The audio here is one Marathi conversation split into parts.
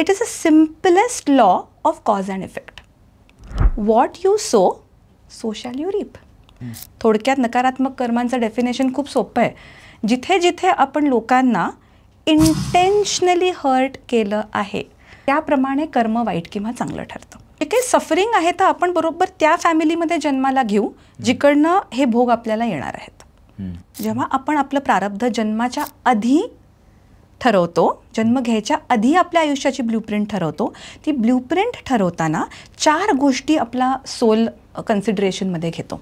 It is a simplest law of cause and effect. What you sow sow shall you reap. थोडक्यात नकारात्मक कर्मांचं डेफिनेशन खूप सोपं आहे. जिथे जिथे आपण लोकांना इंटेन्शनली हर्ट केलं आहे त्याप्रमाणे कर्म वाईट किंवा चांगलं ठरतं. जे काही सफरिंग आहे तर आपण बरोबर त्या फॅमिलीमध्ये जन्माला घेऊ जिकडनं हे भोग आपल्याला येणार आहेत. जेव्हा आपण आपलं प्रारब्ध जन्माच्या आधी ठरवतो, जन्म घ्यायच्या आधी आपल्या आयुष्याची ब्ल्यूप्रिंट ठरवतो, ती ब्ल्यूप्रिंट ठरवताना 4 गोष्टी आपला सोल कन्सिडरेशनमध्ये घेतो.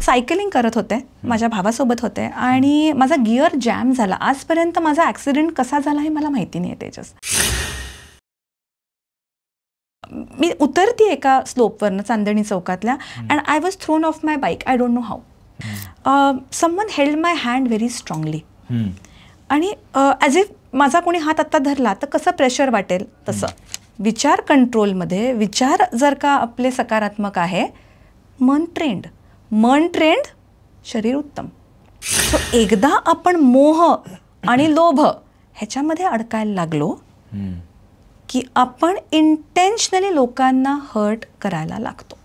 सायकलिंग करत होते, माझ्या भावासोबत होते आणि माझा गिअर जॅम झाला. आजपर्यंत माझा ॲक्सिडेंट कसा झाला हे मला माहिती नाही आहे. तेजस, मी उतरती एका स्लोपवरनं चांदणी चौकातल्या and I was thrown off my bike. I don't know how. Someone held my hand very strongly आणि ॲज इफ माझा कोणी हात आत्ता धरला तर कसं प्रेशर वाटेल तसं. विचार कंट्रोलमध्ये, विचार जर का आपले सकारात्मक आहे, मन ट्रेंड, शरीर उत्तम. सो एकदा आपण मोह आणि लोभ ह्याच्यामध्ये अडकायला लागलो की आपण इंटेन्शनली लोकांना हर्ट करायला लागतो.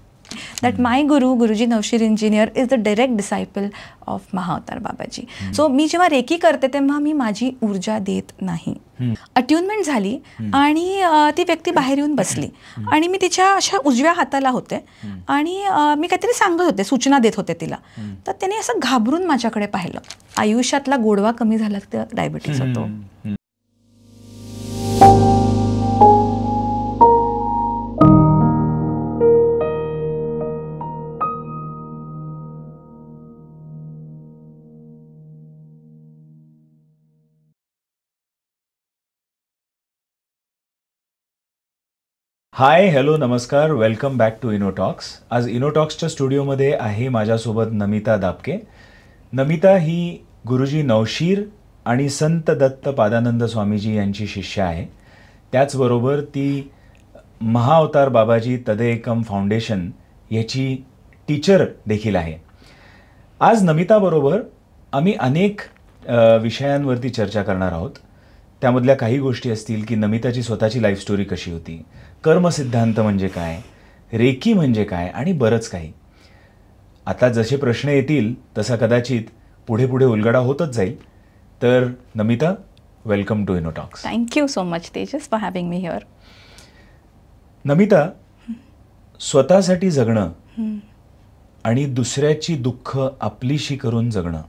That my Guruji Nawshir Engineer is the direct disciple of Mahavatar Babaji. So मी जेव्हा रेकी करते तेव्हा मी माझी ऊर्जा देत नाही. अट्युनमेंट झाली आणि ती व्यक्ती बाहेर येऊन बसली आणि मी तिच्या अशा उजव्या हाताला होते आणि मी काहीतरी सांगत होते, सूचना देत होते तिला. तर त्याने असं घाबरून माझ्याकडे पाहिलं. आयुष्यातला गोडवा कमी झाला तर डायबिटीज होतो. हाय, हॅलो, नमस्कार, वेलकम बॅक टू इनोटॉक्स. आज इनोटॉक्सच्या स्टुडिओमध्ये आहे माझ्यासोबत नमिता दापके. नमिता ही गुरुजी नवशीर आणि संत दत्त पादानंद स्वामीजी यांची शिष्य आहे. त्याचबरोबर ती महाअवतार बाबाजी तदेकम फाउंडेशन याची टीचर देखील आहे. आज नमिताबरोबर आम्ही अनेक विषयांवरती चर्चा करणार आहोत. त्यामधल्या काही गोष्टी असतील की नमिताची स्वतःची लाईफ स्टोरी कशी होती, कर्मसिद्धांत म्हणजे काय, रेकी म्हणजे काय आणि बरंच काही. आता जसे प्रश्न येतील तसा कदाचित पुढे पुढे उलगडा होतच जाईल. तर Namita, welcome to Innotalks. Thank you so much Tejas for having me here. Namita, स्वतःसाठी जगणं आणि दुसऱ्याची दुःख आपलीशी करून जगणं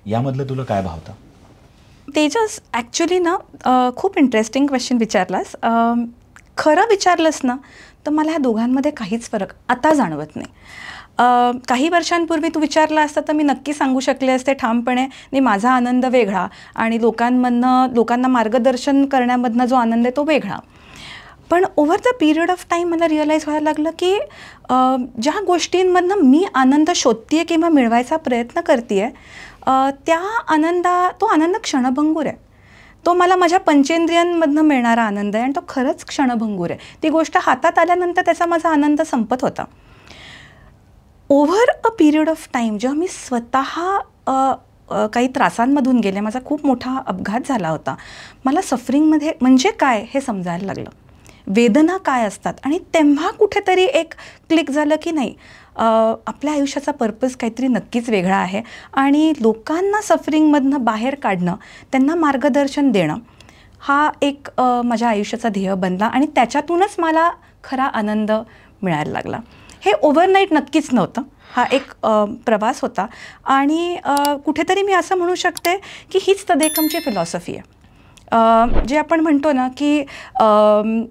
यामधलं तुला काय भावतं? तेजस, ॲक्च्युली ना खूप इंटरेस्टिंग क्वेश्चन विचारलास. खरं विचारलंस ना तर मला ह्या दोघांमध्ये काहीच फरक आता जाणवत नाही. काही वर्षांपूर्वी तू विचारला असता तर मी नक्की सांगू शकले असते ठामपणे, नाही माझा आनंद वेगळा आणि लोकांना मार्गदर्शन करण्यामधनं जो आनंद आहे तो वेगळा. पण over the period of time मला रिअलाईज व्हायला लागलं की ज्या गोष्टींमधनं मी आनंद शोधते किंवा मिळवायचा प्रयत्न करते तो आनंद क्षणभंगूर आहे. तो मला माझ्या पंचेंद्रियांमधनं मिळणारा आनंद आहे आणि तो खरंच क्षणभंगूर आहे. ती गोष्ट हातात आल्यानंतर त्याचा माझा आनंद संपत होता. Over a period of time जेव्हा मी स्वतः काही त्रासांमधून गेले, माझा खूप मोठा अपघात झाला होता, मला सफरिंगमध्ये म्हणजे काय हे समजायला लागलं, वेदना काय असतात. आणि तेव्हा कुठेतरी एक क्लिक झालं की नाही, आपल्या आयुष्याचा पर्पज काहीतरी नक्कीच वेगळा आहे आणि लोकांना सफरिंगमधनं बाहेर काढणं, त्यांना मार्गदर्शन देणं हा एक माझ्या आयुष्याचा ध्येय बनला आणि त्याच्यातूनच मला खरा आनंद मिळायला लागला. हे ओव्हरनाईट नक्कीच नव्हतं, हा एक प्रवास होता आणि कुठेतरी मी असं म्हणू शकते की हीच तदेकमची फिलॉसॉफी आहे. जे आपण म्हणतो ना की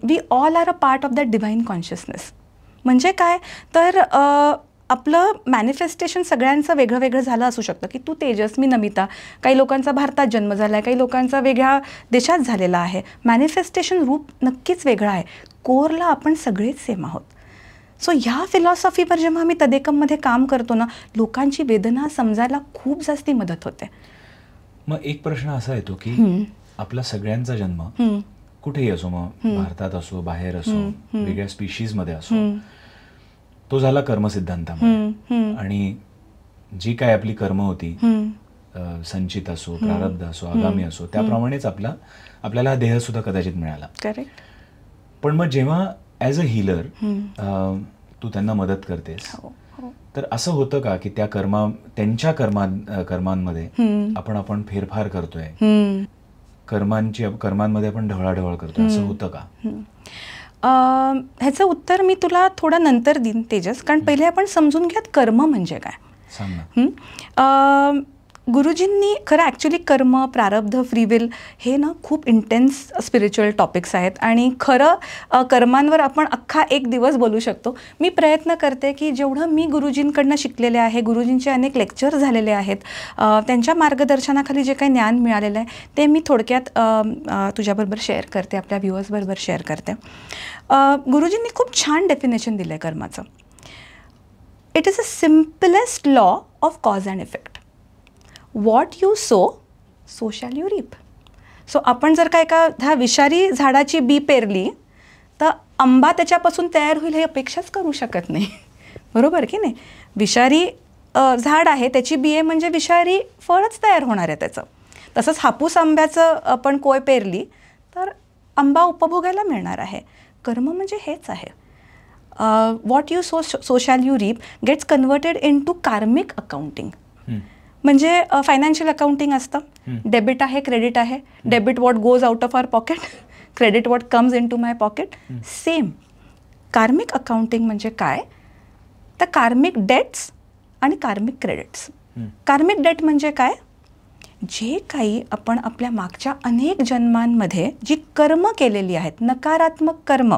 we all are a part of that divine consciousness. म्हणजे काय तर आपलं मॅनिफेस्टेशन सगळ्यांचं वेगळं वेगळं झालं असू शकतं की तू तेजस, मी नमिता. काही लोकांचा भारतात जन्म झाला आहे, काही लोकांचा वेगळ्या देशात झालेला आहे. मॅनिफेस्टेशन रूप नक्कीच वेगळं आहे. कोरला आपण सगळेच सेम आहोत. सो ह्या फिलॉसॉफीवर जेव्हा मी तदेकममध्ये काम करतो ना, लोकांची वेदना समजायला खूप जास्ती मदत होते. मग एक प्रश्न असा येतो की आपला सगळ्यांचा जन्म कुठेही असो, मग भारतात असो, बाहेर असो, वेगळ्या स्पीशीजमध्ये असो, तो झाला कर्मसिद्धांतामुळे. आणि जी काय आपली कर्म होती, संचित असो, प्रारब्ध असो, आगामी असो, त्याप्रमाणेच आपल्याला हा देह सुद्धा कदाचित मिळाला. करेक्ट. पण मग जेव्हा ॲज अ हिलर तू त्यांना मदत करतेस, तर असं होतं का की त्या त्यांच्या कर्मांमध्ये आपण फेरफार करतोय, कर्मांमध्ये आपण ढवळाढवळ करतोय, असं होतं का? ह्याचं उत्तर मी तुला थोडं नंतर देईन तेजस, कारण पहिले आपण समजून घ्यात कर्म म्हणजे काय. सांग ना. गुरुजींनी खरं ॲक्च्युली कर्म, प्रारब्ध, फ्री विल हे ना खूप इंटेन्स स्पिरिच्युअल टॉपिक्स आहेत आणि खरं कर्मांवर आपण अख्खा एक दिवस बोलू शकतो. मी प्रयत्न करते की जेवढं मी गुरुजींकडनं शिकलेले आहे, गुरुजींचे अनेक लेक्चर झालेले आहेत, त्यांच्या मार्गदर्शनाखाली जे काही ज्ञान मिळालेलं आहे ते मी थोडक्यात तुझ्याबरोबर शेअर करते, आपल्या व्ह्युअर्सबरोबर शेअर करते. गुरुजींनी खूप छान डेफिनेशन दिलं आहे कर्माचं. It is a simplest law of cause and effect. What you sow shall you reap. So आपण जर का एका विषारी झाडाची बी पेरली तर आंबा त्याच्यापासून तयार होईल हे अपेक्षाच करू शकत नाही, बरोबर की नाही. विषारी झाड आहे, त्याची बिये म्हणजे विषारी फळच तयार होणार आहे त्याचं. तसंच हापूस आंब्याचं आपण कोय पेरली तर आंबा उपभोगायला मिळणार आहे. कर्म म्हणजे हेच आहे. What you sow shall you reap gets converted into karmic accounting. म्हणजे फायनान्शियल अकाउंटिंग असतं. डेबिट आहे, क्रेडिट आहे. Debit what goes out of our pocket, credit what comes into my pocket. Same karmic accounting म्हणजे काय, तर कार्मिक डेट्स आणि कार्मिक क्रेडिट्स. कार्मिक डेट म्हणजे काय, जे काही आपण आपल्या मागच्या अनेक जन्मांमध्ये जी कर्म केलेली आहेत, नकारात्मक कर्म.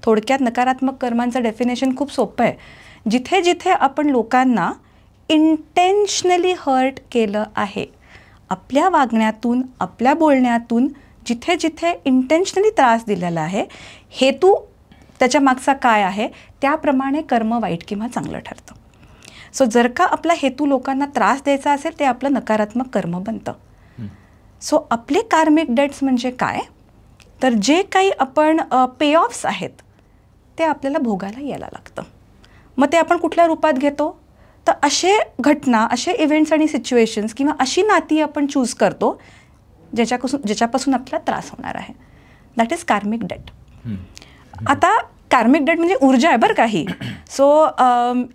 थोडक्यात नकारात्मक कर्मांचं डेफिनेशन खूप सोपं आहे. जिथे जिथे आपण लोकांना इंटेन्शनली हर्ट केलं आहे, आपल्या वागण्यातून, आपल्या बोलण्यातून जिथे जिथे इंटेन्शनली त्रास दिलेला आहे, हेतू त्याच्या मागचा काय आहे त्याप्रमाणे कर्म वाईट किंवा चांगलं ठरतं. सो जर का आपला हेतू लोकांना त्रास द्यायचा असेल ते आपलं नकारात्मक कर्म बनतं. सो आपले कार्मिक डेट्स म्हणजे काय, तर जे काही आपण पे ऑफ्स आहेत ते आपल्याला भोगायला यायला लागतं. मग ते आपण कुठल्या रूपात घेतो, तर असे घटना, असे इव्हेंट्स आणि सिच्युएशन्स किंवा अशी नाती आपण चूज करतो ज्याच्यापासून आपल्याला त्रास होणार आहे. That is karmic debt. आता कार्मिक डेट म्हणजे ऊर्जा आहे बरं काही. So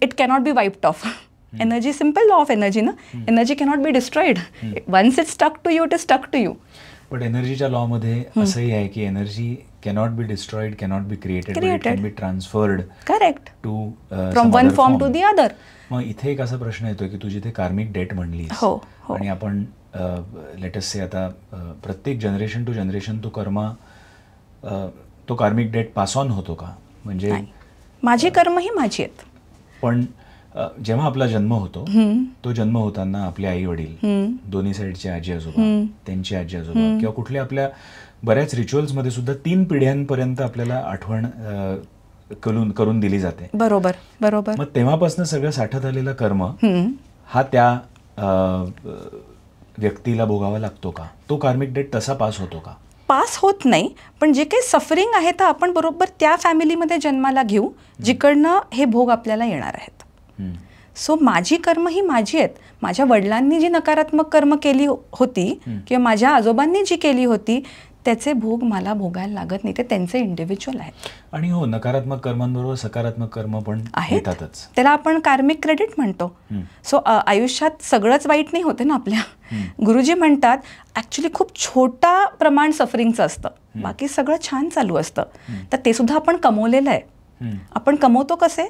it cannot be wiped off. Energy, simple law of energy ना. Energy cannot be destroyed. Once it stuck to you, it is stuck to you. पण एनर्जीच्या लॉमध्ये असंही आहे की energy cannot be destroyed, cannot be created, it can be transferred. Correct. To from one form to the other. मग इथे एक असा प्रश्न येतो की तू जिथे कार्मिक डेट म्हणलीस, आणि आपण लेटेस्ट से आता प्रत्येक जनरेशन टू जनरेशन तो कार्मिक डेट पास ऑन होतो का? म्हणजे माझी कर्म ही माझी आहेत. पण जेव्हा आपला जन्म होतो, तो जन्म होताना आपले आई वडील, दोन्ही साईडचे आजी आजोबा, त्यांची आजी आजोबा किंवा कुठल्या आपल्या बऱ्याच रिच्युअल्समध्ये सुद्धा 3 पिढ्यांपर्यंत आपल्याला आठवण करून दिली जाते. बरोबर बरोबर. मग तेव्हापासून सगळं साठत आलेलं कर्म हा त्या व्यक्तीला भोगावा लागतो का? तो कार्मिक डेट तसा पास होतो का? पास होत नाही, पण जे काही सफरिंग आहे तर आपण बरोबर त्या फॅमिलीमध्ये जन्माला घेऊ जिकडनं हे भोग आपल्याला येणार आहेत. सो माझी कर्म ही माझी आहेत. माझ्या वडिलांनी जी नकारात्मक कर्म केली होती किंवा माझ्या आजोबांनी जी केली होती त्याचे भोग मला भोगायला लागत नाही, ते त्यांचे इंडिव्हिज्युअल आहेत. आणि हो, नकारात्मक कर्मांबरोबर सकारात्मक कर्म पण येतातच. त्याला आपण कार्मिक क्रेडिट म्हणतो. सो आयुष्यात सगळंच वाईट नाही होते ना आपल्या. गुरुजी म्हणतात ॲक्च्युली खूप छोटा प्रमाण सफरिंगचं असतं, बाकी सगळं छान चालू असतं. तर ते सुद्धा आपण कमवलेलं आहे. आपण कमवतो कसे,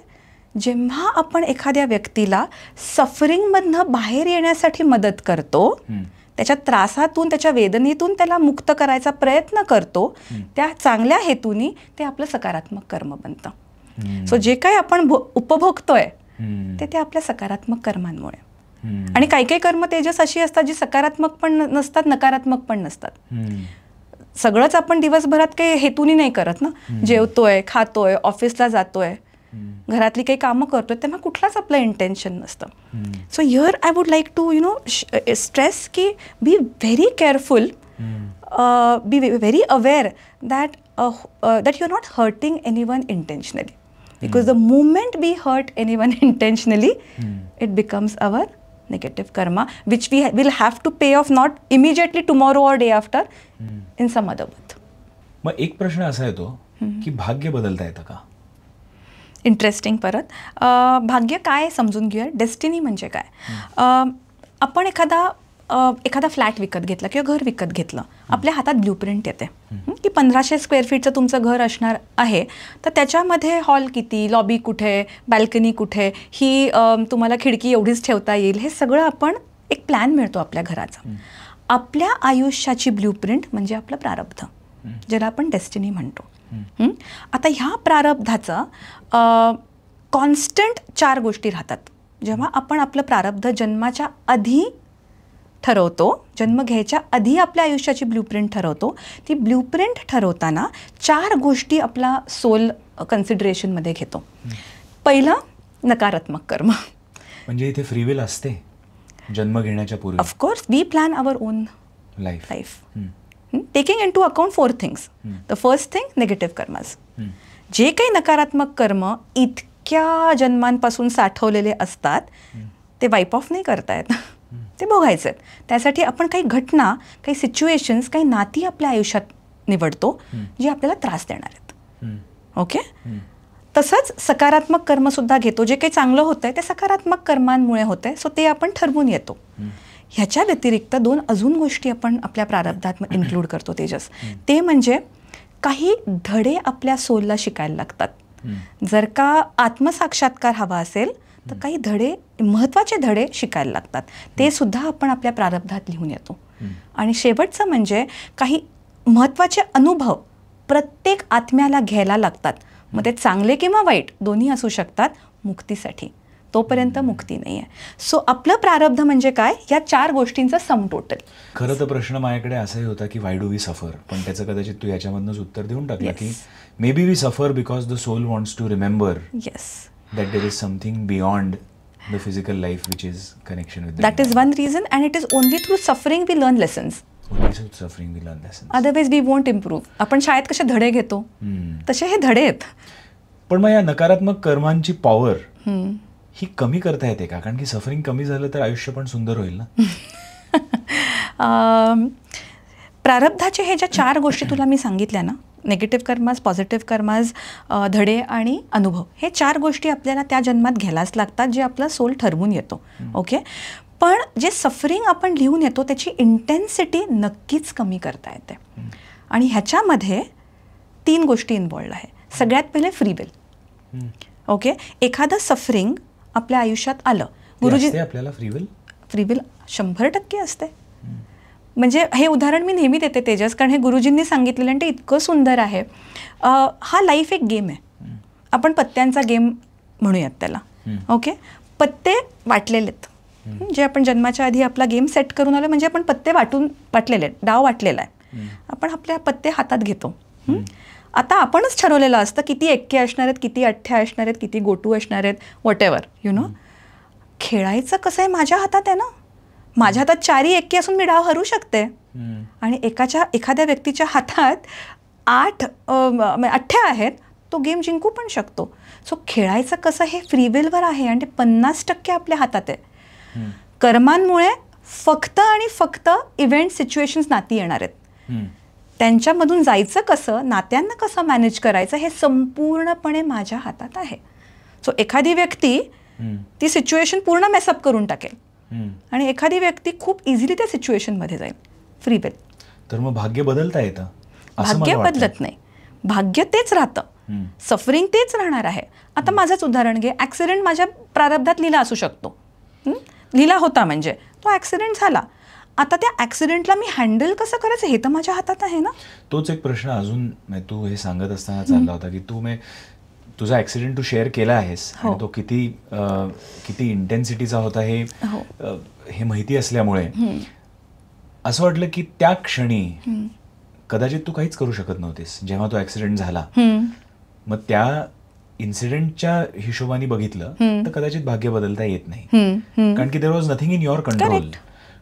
जेव्हा आपण एखाद्या व्यक्तीला सफरिंगमधनं बाहेर येण्यासाठी मदत करतो, त्याच्या त्रासातून, त्याच्या वेदनेतून त्याला मुक्त करायचा प्रयत्न करतो, त्या चांगल्या हेतूनी ते आपलं सकारात्मक कर्म बनतं. सो जे काही आपण उपभोगतोय ते आपल्या सकारात्मक कर्मांमुळे. आणि काही काही कर्म तेजस अशी असतात जी सकारात्मक पण नसतात, नकारात्मक पण नसतात. सगळंच आपण दिवसभरात काही हेतूनी नाही करत ना. जेवतोय, खातोय, ऑफिसला जातोय, घरातली काही कामं करतोय, तेव्हा कुठलाच आपलं इंटेन्शन नसतं. So here I would like to stress की be very careful, be very aware that you are not hurting anyone intentionally, because the moment we hurt anyone intentionally it becomes our negative karma, which we will have to pay off not immediately tomorrow or day after in some other birth. मग एक प्रश्न असा येतो की भाग्य बदलता येतं का? इंटरेस्टिंग. परत भाग्य काय समजून घेऊया. डेस्टिनी म्हणजे काय? आपण एखादा फ्लॅट विकत घेतला किंवा घर विकत घेतलं, आपल्या हातात ब्ल्यूप्रिंट येते की 1500 स्क्वेअर फीटचं तुमचं घर असणार आहे, तर त्याच्यामध्ये हॉल किती, लॉबी कुठे, बॅल्कनी कुठे, ही तुम्हाला खिडकी एवढीच ठेवता येईल, हे सगळं आपण एक प्लॅन मिळतो आपल्या घराचा. आपल्या आयुष्याची ब्ल्यूप्रिंट म्हणजे आपलं प्रारब्ध, ज्याला आपण डेस्टिनी म्हणतो. आता ह्या प्रारब्धाचं कॉन्स्टंट 4 गोष्टी राहतात. जेव्हा आपण आपलं प्रारब्ध जन्माच्या आधी ठरवतो, जन्म घ्यायच्या आधी आपल्या आयुष्याची ब्ल्यूप्रिंट ठरवतो, ती ब्ल्यूप्रिंट ठरवताना 4 गोष्टी आपला सोल कन्सिडरेशनमध्ये घेतो. पहिलं, नकारात्मक कर्म. म्हणजे इथे फ्री विल असते जन्म घेण्याच्या पूर्वी? Of course, we plan our own life. Taking into account 4 things. The first thing, negative karmas. जे काही नकारात्मक कर्म इतक्या जन्मांपासून साठवलेले असतात, ते वाईप ऑफ नाही करता येत, ते भोगायचे आहेत. त्यासाठी आपण काही घटना, काही सिच्युएशन्स, काही नाती आपल्या आयुष्यात निवडतो जी आपल्याला त्रास देणार आहेत. ओके. तसंच सकारात्मक कर्मसुद्धा घेतो. जे काही चांगलं होतं आहे ते सकारात्मक कर्मांमुळे होतं आहे, सो ते आपण ठरवून येतो. ह्याच्या व्यतिरिक्त 2 अजून गोष्टी आपण आपल्या प्रारब्धात इन्क्लूड करतो तेजस. ते म्हणजे काही धडे आपल्या सोलला शिकायला लागतात. जर का आत्मसाक्षात्कार हवा असेल तर काही धडे, महत्त्वाचे धडे शिकायला लागतात. ते सुद्धा आपण आपल्या प्रारब्धात लिहून येतो. आणि शेवटचं म्हणजे काही महत्त्वाचे अनुभव प्रत्येक आत्म्याला घ्यायला लागतात. मग ते चांगले किंवा वाईट दोन्ही असू शकतात मुक्तीसाठी. तोपर्यंत मुक्ती नाही आहे. सो आपलं प्रारब्ध म्हणजे काय? या 4 गोष्टींचं सम टोटल. खरं तर प्रश्न माझ्याकडे असाही होता की वाय डू वी सफर, पण त्याचं कदाचित तू याच्यामधनंच उत्तर देऊन टाकला की maybe we suffer because the soul wants to remember that there is something beyond the physical life which is connection with the That is one reason, and it is only through suffering we learn lessons. Only through suffering we learn lessons. Otherwise we won't improve. आपण शाळेत कसे धडे घेतो तसे हे धडे आहेत. पण मग या नकारात्मक कर्मांची पॉवर ही कमी करता येते का? कारण की सफरिंग कमी झालं तर आयुष्य पण सुंदर होईल ना. प्रारब्धाचे हे ज्या 4 गोष्टी तुला मी सांगितल्या ना, निगेटिव्ह कर्माज, पॉझिटिव्ह कर्माज, धडे आणि अनुभव, हे 4 गोष्टी आपल्याला त्या जन्मात घ्यायलाच लागतात, जे आपला सोल ठरवून येतो. ओके. पण जे सफरिंग आपण लिहून येतो त्याची इंटेन्सिटी नक्कीच कमी करता येते. आणि ह्याच्यामध्ये 3 गोष्टी इन्व्हॉल्ड आहे. सगळ्यात पहिले फ्री विल. ओके. एखादं सफरिंग आपल्या आयुष्यात आलं, गुरुजी, आपल्याला फ्री विल 100% असते. म्हणजे हे उदाहरण मी नेहमी देते तेजस, कारण हे गुरुजींनी सांगितलेलं आणि ते इतकं सुंदर आहे. हा लाईफ एक गेम आहे. आपण पत्त्यांचा गेम म्हणूयात त्याला. ओके. पत्ते वाटलेले आहेत, जे आपण जन्माच्या आधी आपला गेम सेट करून आलो, म्हणजे आपण पत्ते वाटलेले आहेत, डाव वाटलेला आहे. आपण आपल्या पत्ते हातात घेतो. आता आपणच ठरवलेलं असतं किती एक्के असणार आहेत, किती अठ्ठ्या असणार आहेत, किती गोटू असणार आहेत, व्हॉटेवर यु नो. खेळायचं कसं आहे माझ्या हातात आहे ना. माझ्या हातात 4 एक्के असून मी डाव हरू शकते, आणि एखाद्या व्यक्तीच्या हातात 8 अठ्ठ्या आहेत, तो गेम जिंकू पण शकतो. सो खेळायचं कसं हे फ्री विलवर आहे, आणि ते 50% आपल्या हातात आहे. कर्मांमुळे फक्त आणि फक्त इव्हेंट, सिच्युएशन्स, नाती येणार आहेत. त्यांच्यामधून जायचं कसं, नात्यांना कसं मॅनेज करायचं, हे संपूर्णपणे माझ्या हातात आहे. सो एखादी व्यक्ती ती सिच्युएशन पूर्ण मेसअप करून टाकेल, आणि एखादी व्यक्ती खूप इझिली त्या सिच्युएशनमध्ये जाईल. Free will. तर मग भाग्य बदलता येतं? भाग्य बदलत नाही, भाग्य तेच राहतं, सफरिंग तेच राहणार आहे. आता माझंच उदाहरण घे. ॲक्सिडेंट माझ्या प्रारब्धात लिहिला असू शकतो, लिहिला होता म्हणजे तो ॲक्सिडेंट झाला. आता त्या ॲक्सिडेंटला मी हँडल कसं करायचं हे तर माझ्या हातात आहे ना. तोच एक प्रश्न अजून तू हे सांगत असताना चालला होता की तू तुझा ॲक्सिडेंट तू शेअर केला आहेस, आणि तो किती इंटेन्सिटीचा होता हे माहिती असल्यामुळे असं वाटलं की त्या क्षणी कदाचित तू काहीच करू शकत नव्हतीस जेव्हा तो ॲक्सिडेंट झाला. मग त्या इन्सिडेंटच्या हिशोबाने बघितलं तर कदाचित भाग्य बदलता येत नाही, कारण की there was nothing in your control.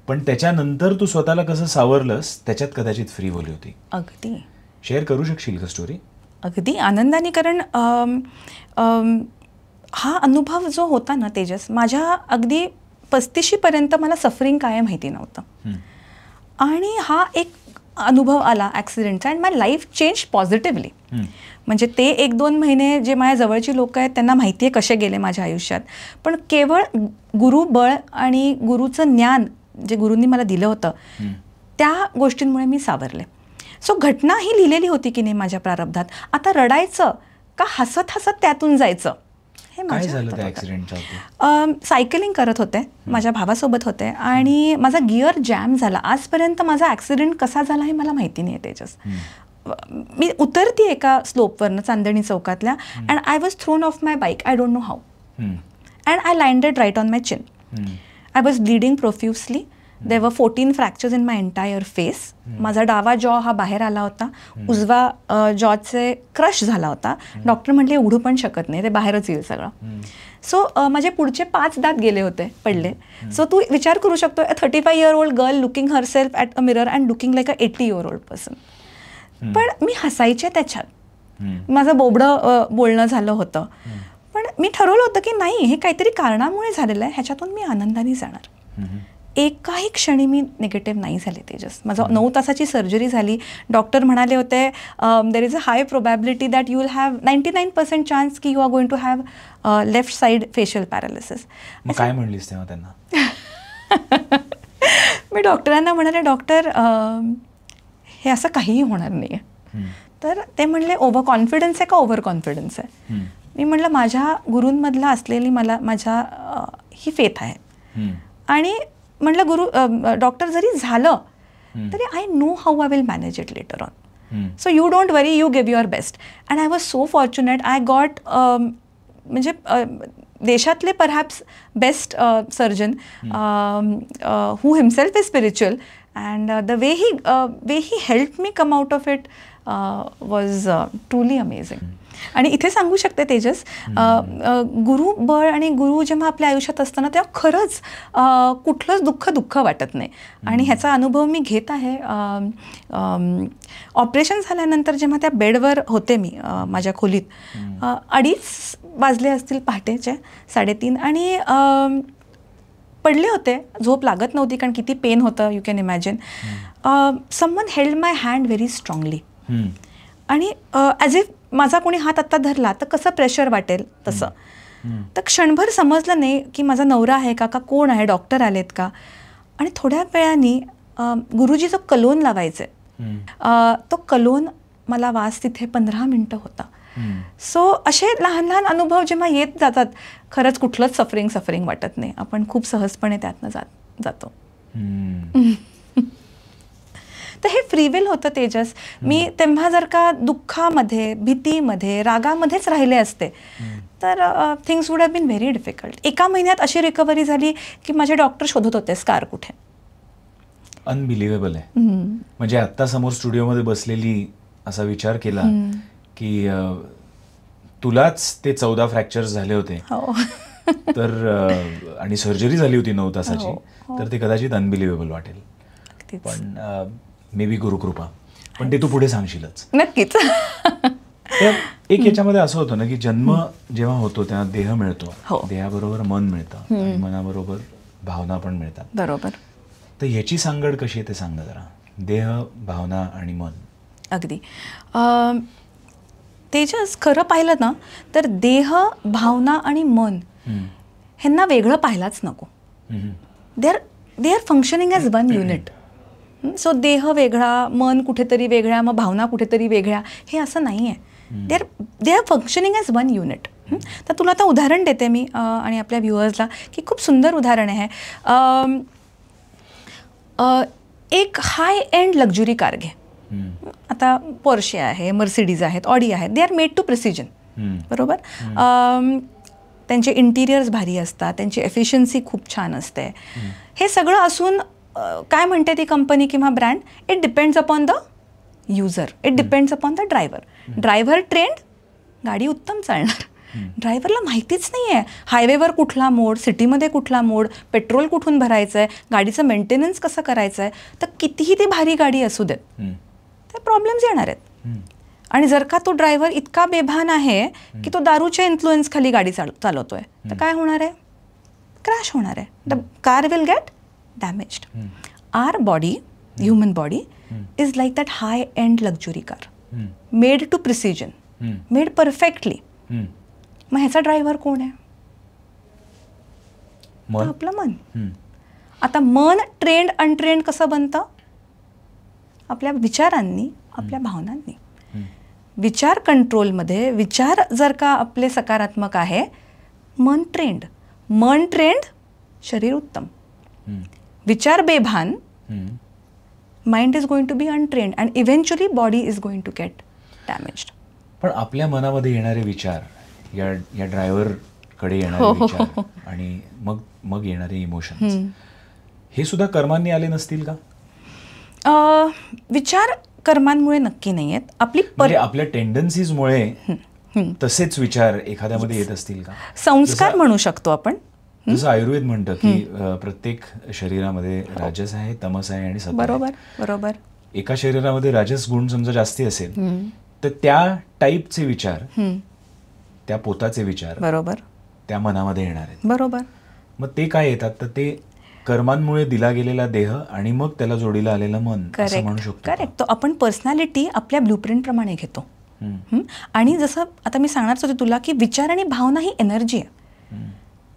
पण त्याच्यानंतर तू स्वतःला कसं सावरलंस त्याच्यात कदाचित फ्री बोली होती. अगदी. शेअर करू शकशील का स्टोरी? अगदी आनंदाने. कारण हा अनुभव जो होता ना तेजस, माझ्या अगदी 35शीपर्यंत मला सफरिंग काय माहिती नव्हतं. आणि हा एक अनुभव आला ॲक्सिडेंटचा and my life change positively. म्हणजे ते 1-2 महिने जे माझ्या जवळची लोक आहेत त्यांना माहिती आहे कसे गेले माझ्या आयुष्यात. पण केवळ गुरुबळ आणि गुरुचं ज्ञान जे गुरूंनी मला दिलं होतं त्या गोष्टींमुळे मी सावरले. सो घटना ही लिहिलेली होती की नाही माझ्या प्रारब्धात. आता रडायचं का हसत हसत त्यातून जायचं हे माझ्या. सायकलिंग करत होते, माझ्या भावासोबत होते आणि माझा गिअर जॅम झाला. आजपर्यंत माझा ॲक्सिडेंट कसा झाला हे मला माहिती नाही आहे तेजस. मी उतरती एका स्लोपवरनं चांदणी चौकातल्या and I was thrown off my bike. I don't know how and I landed right on my chin. I was bleeding profusely. There were 14 fractures in my entire face. माझा डावा जॉ हा बाहेर आला होता, उजवा जॉचे क्रश झाला होता. डॉक्टर म्हटले उघडू पण शकत नाही, ते बाहेरच येईल सगळं. सो माझे पुढचे 5 दात गेले होते, पडले. सो तू विचार करू शकतो 35-year-old girl looking herself at a mirror and looking like a 80-year-old person. पण मी हसायचे त्याच्यात. माझं बोबडं बोलणं झालं होतं. पण मी ठरवलं होतं की नाही, हे काहीतरी कारणामुळे झालेलं आहे, ह्याच्यातून मी आनंदाने जाणार. एकाही क्षणी मी निगेटिव्ह नाही झाले तेजस. माझं 9 तासाची सर्जरी झाली. डॉक्टर म्हणाले होते there is a high probability that you will have 99% chance की you are going to have left side facial paralysis. काय म्हणलीस तेव्हा त्यांना? मी डॉक्टरांना म्हणाले डॉक्टर हे असं काहीही होणार नाही आहे. तर ते म्हणले ओव्हर कॉन्फिडन्स आहे का ओव्हर कॉन्फिडन्स आहे. मी म्हटलं माझ्या गुरूंमधला असलेली मला माझ्या ही फेथ आहे. आणि म्हटलं गुरु डॉक्टर जरी झालं तरी I know how I will manage it later on. So you don't worry, you give your best. And I was so fortunate. I got म्हणजे देशातले perhaps best surgeon who himself is spiritual and the way he help me come out of it was truly amazing. आणि इथे सांगू शकते तेजस, गुरु बळ आणि गुरु जेव्हा आपल्या आयुष्यात असताना तेव्हा खरंच कुठलंच दुःख वाटत नाही. आणि ह्याचा अनुभव मी घेत आहे. ऑपरेशन झाल्यानंतर जेव्हा त्या बेडवर होते मी माझ्या खोलीत, 2:30 वाजले असतील पहाटेचे, 3:30, आणि पडले होते. झोप लागत नव्हती कारण किती पेन होतं, you can imagine. Someone held my hand very strongly. आणि ॲज इफ माझा कोणी हात आत्ता धरला तर कसं प्रेशर वाटेल तसं. तर क्षणभर समजलं नाही की माझा नवरा आहे का कोण आहे, डॉक्टर आलेत का. आणि थोड्या वेळाने गुरुजी जो कलोन लावायचे तो कलोन मला वास तिथे 15 मिनटं होता. सो असे लहान लहान अनुभव जेव्हा येत जातात खरंच कुठलंच सफरिंग वाटत नाही. आपण खूप सहजपणे त्यातनं जातो. तर हे फ्रीविल होतं तेजस. मी तेव्हा जर का दुःखामध्ये, भीतीमध्ये, रागामध्येच राहिले असते तर things would have been very difficult. 1 महिन्यात अशी रिकव्हरी झाली की माझे डॉक्टर शोधत होते स्कार कुठे. अनबिलिव्हेबल आहे. म्हणजे आत्ता समोर स्टुडिओमध्ये बसलेली असा विचार केला की तुलाच ते 14 फ्रॅक्चर्स झाले होते तर आणि सर्जरी झाली होती 9 तासाची, तर ते कदाचित अनबिलिव्हेबल वाटेल. पण मे बी गुरुकृपा. पण ते तू पुढे सांगशीलच नक्कीच. एक याच्यामध्ये असं होतं ना की जन्म जेव्हा होतो तेव्हा देह मिळतो, देहाबरोबर मन मिळतं आणि मनाबरोबर भावना पण मिळतात. बरोबर. तर ह्याची सांगड कशी आहे ते सांग जरा. देह, भावना आणि मन. अगदी तेजस, खरं पाहिलं ना तर देह, भावना आणि मन ह्यांना वेगळं पाहायलाच नको. They are functioning as one unit. So देह वेगळा, मन कुठेतरी वेगळ्या, मग भावना कुठेतरी वेगळ्या, हे असं नाही आहे. They are functioning as one unit. तर तुला आता उदाहरण देते मी आणि आपल्या व्ह्युअर्सला की खूप सुंदर उदाहरण आहे. एक हाय एंड लक्झुरी कार घे. आता पोर्शे आहे, मर्सिडीज आहेत, ऑडी आहेत. They are made to precision. बरोबर. त्यांचे इंटिरियर्स भारी असतात, त्यांची एफिशियन्सी खूप छान असते. हे सगळं असून काय म्हणते ती कंपनी किंवा brand, it depends upon the user, it depends upon the driver. Driver trend, गाडी उत्तम चालणार. ड्रायव्हरला माहितीच नाही आहे हायवेवर कुठला मोड, सिटीमध्ये कुठला मोड, पेट्रोल कुठून भरायचं आहे, गाडीचं मेंटेनन्स कसं करायचं आहे. तर कितीही ती भारी गाडी असू देत, ते प्रॉब्लेम्स येणार आहेत. आणि जर का तो ड्रायव्हर इतका बेभान आहे की तो दारूच्या इन्फ्लुएन्स खाली गाडी चालवतोय तर काय होणार आहे, क्रॅश होणार आहे. The car will get damaged. Our body, human body is like that high end luxury car, made to precision, made perfectly. मग ह्याचा ड्रायव्हर कोण आहे? आपलं मन. आता मन ट्रेंड अनट्रेंड कसं बनतं? आपल्या विचारांनी, आपल्या भावनांनी. विचार कंट्रोलमध्ये, विचार जर का आपले सकारात्मक आहे, मन ट्रेंड. मन ट्रेंड, शरीर उत्तम. विचार बेभान, mind is going to be untrained and eventually body is going to get damaged. पण आपल्या मनामध्ये येणारे विचार, या ड्रायव्हरकडे येणारे विचार आणि मग येणारे इमोशन्स, हे सुद्धा कर्मांनी आले नसतील का? विचार कर्मांमुळे नक्की नाही आहेत. आपल्या टेंडन्सीजमुळे तसेच विचार एखाद्यामध्ये येत असतील का? संस्कार म्हणू शकतो आपण. जसं आयुर्वेद म्हणतं की प्रत्येक शरीरामध्ये राजस आहे, तमस आहे आणि सत्व. बरोबर बरोबर. एका शरीरामध्ये राजस गुण समजा जास्ती असेल तर त्या टाईपचे विचार, त्या पोताचे विचार बरोबर त्या मनामध्ये येणार आहेत. बरोबर. मग ते काय येतात? तर ते कर्मांमुळे दिला गेलेला देह आणि मग त्याला जोडीला आलेलं मन असं म्हणू शकतो. करेक्ट. तो आपण पर्सनॅलिटी आपल्या ब्लूप्रिंट प्रमाणे घेतो. आणि जसं आता मी सांगणारच होते तुला की विचार आणि भावना ही एनर्जी आहे.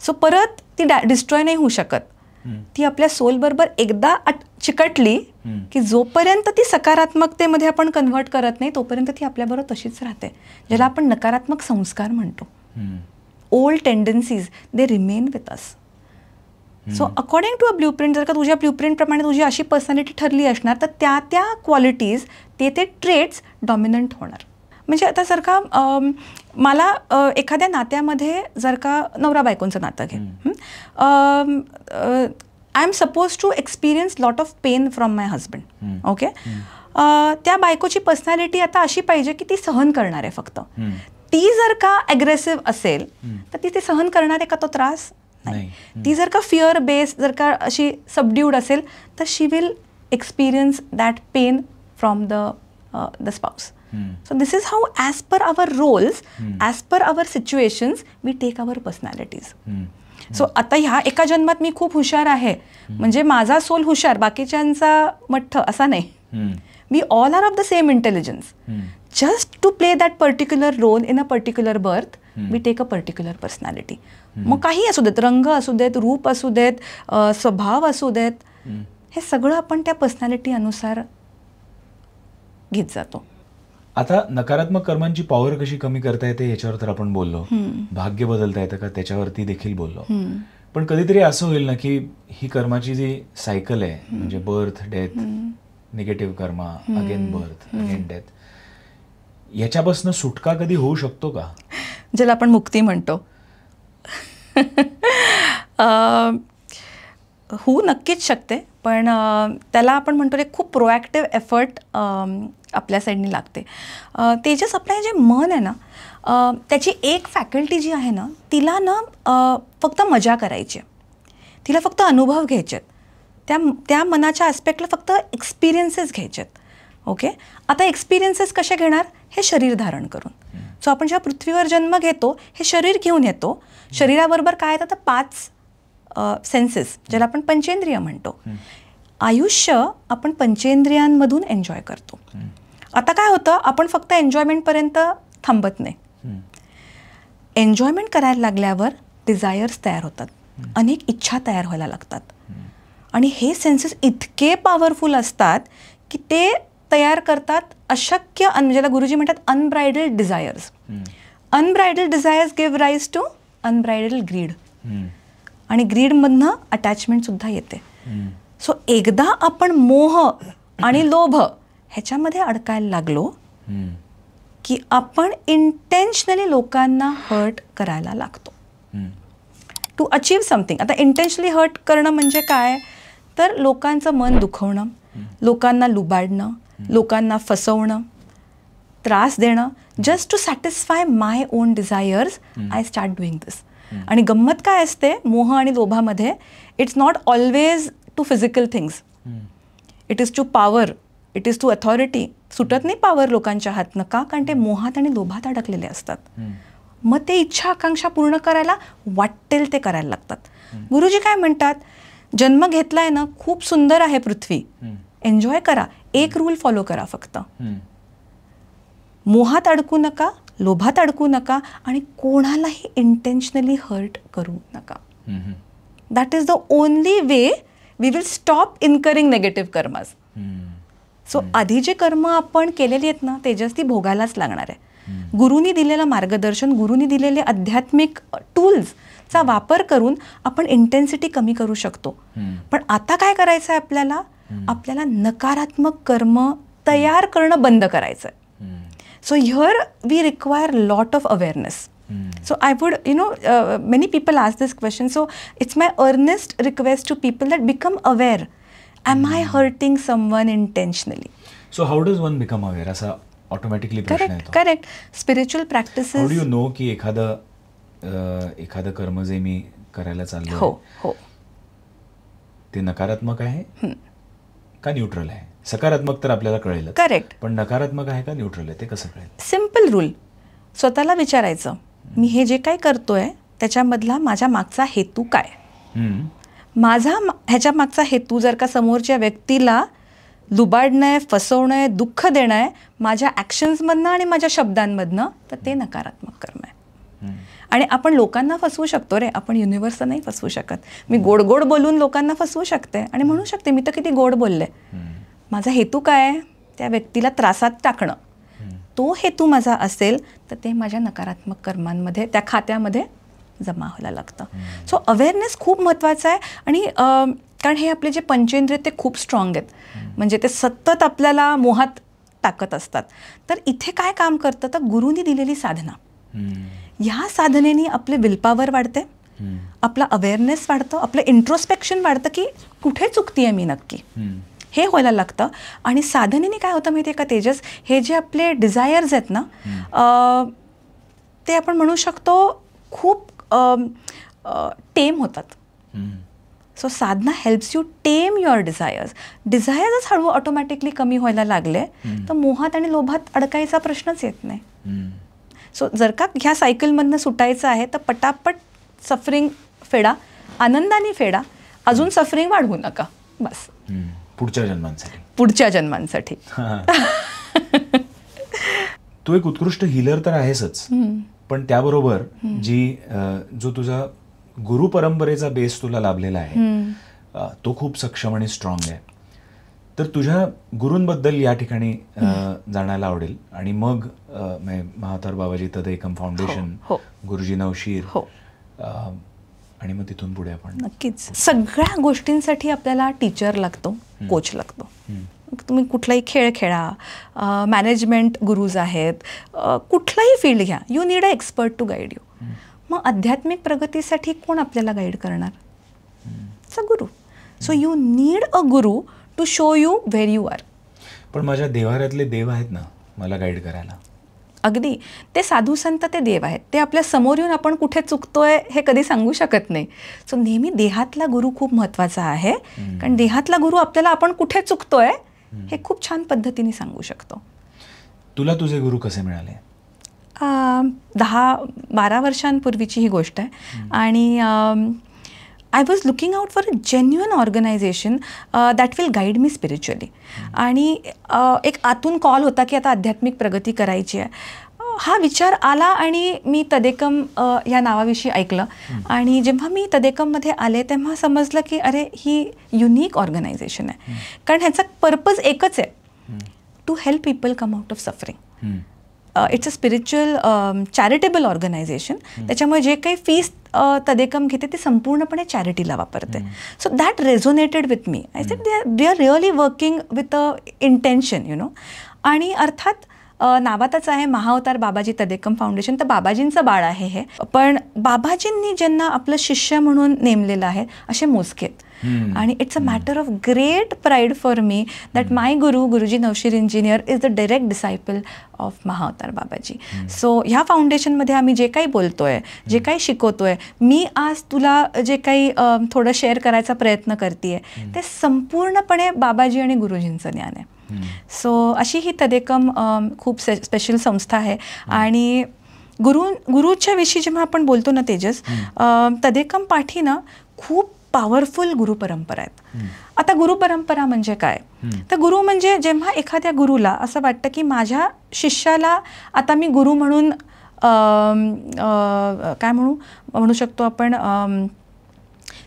सो परत ती डिस्ट्रॉय नाही होऊ शकत. ती आपल्या सोल बरोबर एकदा चिकटली की जोपर्यंत ती सकारात्मकतेमध्ये आपण कन्व्हर्ट करत नाही तोपर्यंत ती आपल्याबरोबर तशीच राहते, ज्याला आपण नकारात्मक संस्कार म्हणतो. Old tendencies they remain with us. So according to a blueprint, जर का तुझ्या ब्ल्यूप्रिंटप्रमाणे तुझी अशी पर्सनॅलिटी ठरली असणार तर त्या क्वालिटीज, ते ट्रेट्स डॉमिनंट होणार. म्हणजे आता जर का मला एखाद्या नात्यामध्ये जर का नवरा बायकोंचं नातं घे, I am suppose to experience lot of pain from my husband. Okay. त्या बायकोची पर्सनॅलिटी आता अशी पाहिजे की ती सहन करणार आहे फक्त. ती जर का ॲग्रेसिव्ह असेल तर ती सहन करणार आहे का तो त्रास? नाही. ती जर का फिअर बेस्ड, जर का अशी सबड्यूड असेल तर she will experience that pain from the spouse. So this is how, as per our roles, as per our situations, we take our personalities. So आता ह्या एका जन्मात मी खूप हुशार आहे म्हणजे माझा सोल हुशार, बाकीच्यांचा मठ्ठ असा नाही. We all are of the same intelligence. Just to play that particular role in a particular birth, we take a particular personality. मग काही असू देत, रंग असू देत, रूप असू देत, स्वभाव असू देत, हे सगळं आपण त्या पर्सनॅलिटी अनुसार घेत जातो. आता नकारात्मक कर्मांची पॉवर कशी कमी करता येते याच्यावर तर आपण बोललो, भाग्य बदलता येतं का त्याच्यावरती देखील बोललो. पण कधीतरी असं होईल ना की ही कर्माची जी सायकल आहे, म्हणजे बर्थ डेथ, निगेटिव्ह कर्मा, अगेन बर्थ अगेन डेथ, याच्यापासून सुटका कधी होऊ शकतो का? ज्याला आपण मुक्ती म्हणतो. होऊ नक्कीच शकते, पण त्याला आपण म्हणतो एक खूप प्रोॲक्टिव्ह एफर्ट आपल्या साईडनी लागते. तेजस, आपलं जे मन आहे ना, त्याची एक फॅकल्टी जी आहे ना, तिला ना फक्त मजा करायची आहे, तिला फक्त अनुभव घ्यायचे आहेत, त्या मनाच्या ॲस्पेक्टला फक्त एक्सपिरियन्सेस घ्यायचे आहेत. ओके. आता एक्सपिरियन्सेस कसे घेणार? हे शरीर धारण करून. सो आपण जेव्हा पृथ्वीवर जन्म घेतो हे शरीर घेऊन येतो. शरीराबरोबर काय येतं तर 5 सेन्सेस, ज्याला आपण पंचेंद्रिय म्हणतो. आयुष्य आपण पंचेंद्रियांमधून एन्जॉय करतो. आता काय होतं, आपण फक्त एन्जॉयमेंटपर्यंत थांबत नाही. एन्जॉयमेंट करायला लागल्यावर डिझायर्स तयार होतात, अनेक इच्छा तयार व्हायला लागतात. आणि हे सेन्सेस इतके पॉवरफुल असतात की ते तयार करतात अशक्य, ज्याला गुरुजी म्हणतात unbridled desires. Unbridled desires give rise to unbridled greed. आणि ग्रीडमधनं अटॅचमेंटसुद्धा येते. सो एकदा आपण मोह आणि लोभ ह्याच्यामध्ये अडकायला लागलो की आपण इंटेन्शनली लोकांना हर्ट करायला लागतो टू अचीव्ह समथिंग. आता इंटेन्शनली हर्ट करणं म्हणजे काय तर लोकांचं मन दुखवणं, लोकांना लुबाडणं, लोकांना फसवणं, त्रास देणं. Just to satisfy my own desires I start doing this. आणि गंमत काय असते मोह आणि लोभामध्ये, it's not always to physical things, it is to power, it is to authority. सुटत नाही पॉवर लोकांच्या हातनं. का? कारण ते मोहात आणि लोभात अडकलेले असतात. मग ते इच्छा आकांक्षा पूर्ण करायला वाटेल ते करायला लागतात. गुरुजी काय म्हणतात, जन्म घेतलाय ना, खूप सुंदर आहे पृथ्वी, एन्जॉय करा. एक रूल फॉलो करा फक्त, मोहात अडकू नका, लोभात अडकू नका आणि कोणालाही इंटेन्शनली हर्ट करू नका. That is the only way we will stop incurring negative karmas. So आधी जे कर्म आपण केलेली आहेत ना तेजस ती भोगायलाच लागणार आहे. गुरुनी दिलेलं मार्गदर्शन, गुरुनी दिलेले आध्यात्मिक टूल्सचा वापर करून आपण इंटेन्सिटी कमी करू शकतो. पण आता काय करायचं आहे आपल्याला, आपल्याला नकारात्मक कर्म तयार करणं बंद करायचं आहे. So here we require a lot of awareness. So I would, many people ask this question. So it's my earnest request to people that become aware. Am I hurting someone intentionally? So how does one become aware? असा automatically प्रश्न येतो. Correct. Spiritual practices. How do you know की एखादं कर्म जे मी करायला चाललो हो ते नकारात्मक आहे का न्यूट्रल आहे? सकारात्मक तर आपल्याला कळेल. करेक्ट. पण नकारात्मक आहे का न्यूट्रल आहे ते कसं कळेल? सिम्पल रूल, स्वतःला विचारायचं, मी हे जे काही करतोय त्याच्यामधला माझ्या मागचा हेतू काय? माझा ह्याच्या मागचा हेतू जर का समोरच्या व्यक्तीला लुबाडणं आहे, फसवणं आहे, दुःख देणं आहे माझ्या ॲक्शन्समधनं आणि माझ्या शब्दांमधनं, तर ते नकारात्मक कर्म आहे. आणि आपण लोकांना फसवू शकतो रे, आपण युनिव्हर्सला नाही फसवू शकत. मी गोड गोड बोलून लोकांना फसवू शकते आणि म्हणू शकते मी तर किती गोड बोलले. माझा हेतू काय आहे? त्या व्यक्तीला त्रासात टाकणं. तो हेतू माझा असेल तर ते माझ्या नकारात्मक कर्मांमध्ये, त्या खात्यामध्ये जमा व्हायला लागतं. सो अवेअरनेस खूप महत्त्वाचं आहे. आणि कारण हे आपले जे पंचेंद्रिय ते खूप स्ट्रॉंग आहेत, म्हणजे ते सतत आपल्याला मोहात टाकत असतात. तर इथे काय काम करतं तर गुरुनी दिलेली साधना, ह्या साधनेने आपले विलपॉवर वाढते, आपला अवेअरनेस वाढतं, आपलं इंट्रोस्पेक्शन वाढतं की कुठे चुकतीये मी नक्की, हे व्हायला लागतं. आणि साधनेने काय होतं माहिती आहे का तेजस, हे जे आपले डिझायर्स आहेत ना ते आपण म्हणू शकतो खूप टेम होतात. So sadhana helps you tame your डिझायर्सच हळू ऑटोमॅटिकली कमी व्हायला लागले तर मोहात आणि लोभात अडकायचा प्रश्नच येत नाही. सो जर का ह्या सायकलमधनं सुटायचं आहे तर पटापट सफरिंग फेडा, आनंदाने फेडा, अजून सफरिंग वाढवू नका, बस. पुढच्या जन्मांसाठी. तू एक उत्कृष्ट हिलर तर आहेसच, पण त्याबरोबर जो तुझा गुरु परंपरेचा बेस तुला लाभलेला आहे तो खूप सक्षम आणि स्ट्रॉंग आहे. तर तुझ्या गुरूंबद्दल या ठिकाणी जाणायला आवडेल. आणि मग महातार बाबाजी तदेकम फाउंडेशन, गुरुजी नवशीर, आणि मग तिथून पुढे आपण. नक्कीच सगळ्या गोष्टींसाठी आपल्याला टीचर लागतो, कोच लागतो. तुम्ही कुठलाही खेळ खेळा, मॅनेजमेंट गुरुज आहेत, कुठलाही फील्ड घ्या, you need a expert to guide you. मग आध्यात्मिक प्रगतीसाठी कोण आपल्याला गाईड करणार? गुरु. So you need a guru to show you where you are. पण माझ्या देवाऱ्यातले देव आहेत ना मला गाईड करायला. अगदी, ते साधू संत ते देव आहेत, ते आपल्या समोर येऊन आपण कुठे चुकतोय हे कधी सांगू शकत नाही. सो नेहमी देहातला गुरु खूप महत्त्वाचा आहे, कारण देहातला गुरु आपल्याला आपण कुठे चुकतोय हे खूप छान पद्धतीने सांगू शकतो. तुला तुझे गुरु कसे मिळाले? 10-12 वर्षांपूर्वीची ही गोष्ट आहे. आणि I was looking out for a genuine organisation that will guide me spiritually. आणि एक आतून कॉल होता की आता आध्यात्मिक प्रगती करायची आहे. हा विचार आला आणि मी तदेकम या नावाविषयी ऐकलं. आणि जेव्हा मी तदेकममध्ये आले तेव्हा समजलं की अरे ही युनिक ऑर्गनायझेशन आहे, कारण ह्याचा पर्पज एकच आहे, to help people come out of suffering. It's a spiritual charitable organisation. त्याच्यामुळे जे काही फीस तदेकम घेते ते संपूर्णपणे चॅरिटीला वापरते. So that resonated with me. I said they are really working with a intention आणि अर्थात नावातच आहे महाअवतार बाबाजी तदेकम फाउंडेशन, तर बाबाजींचं बाळ आहे हे. पण बाबाजींनी ज्यांना आपलं शिष्य म्हणून नेमलेलं आहे असे मोजकेत. आणि it's a matter of great pride for me that my Guruji Nawshir Engineer is the direct disciple of Mahavatar Babaji. So ह्या फाउंडेशनमध्ये आम्ही जे काही बोलतोय, जे काही शिकवतोय, मी आज तुला जे काही थोडं शेअर करायचा प्रयत्न करते ते संपूर्णपणे बाबाजी आणि गुरुजींचं ज्ञान आहे. सो अशी ही तदेकम खूप स्पेशल संस्था आहे. आणि गुरुच्या विषयी जेव्हा आपण बोलतो ना तेजस, तदेकम पाठी ना खूप पॉवरफुल गुरुपरंपरा आहेत. आता गुरुपरंपरा म्हणजे काय? तर गुरु म्हणजे जेव्हा एखाद्या गुरुला असं वाटतं की माझ्या शिष्याला आता मी गुरु म्हणून काय म्हणू शकतो आपण,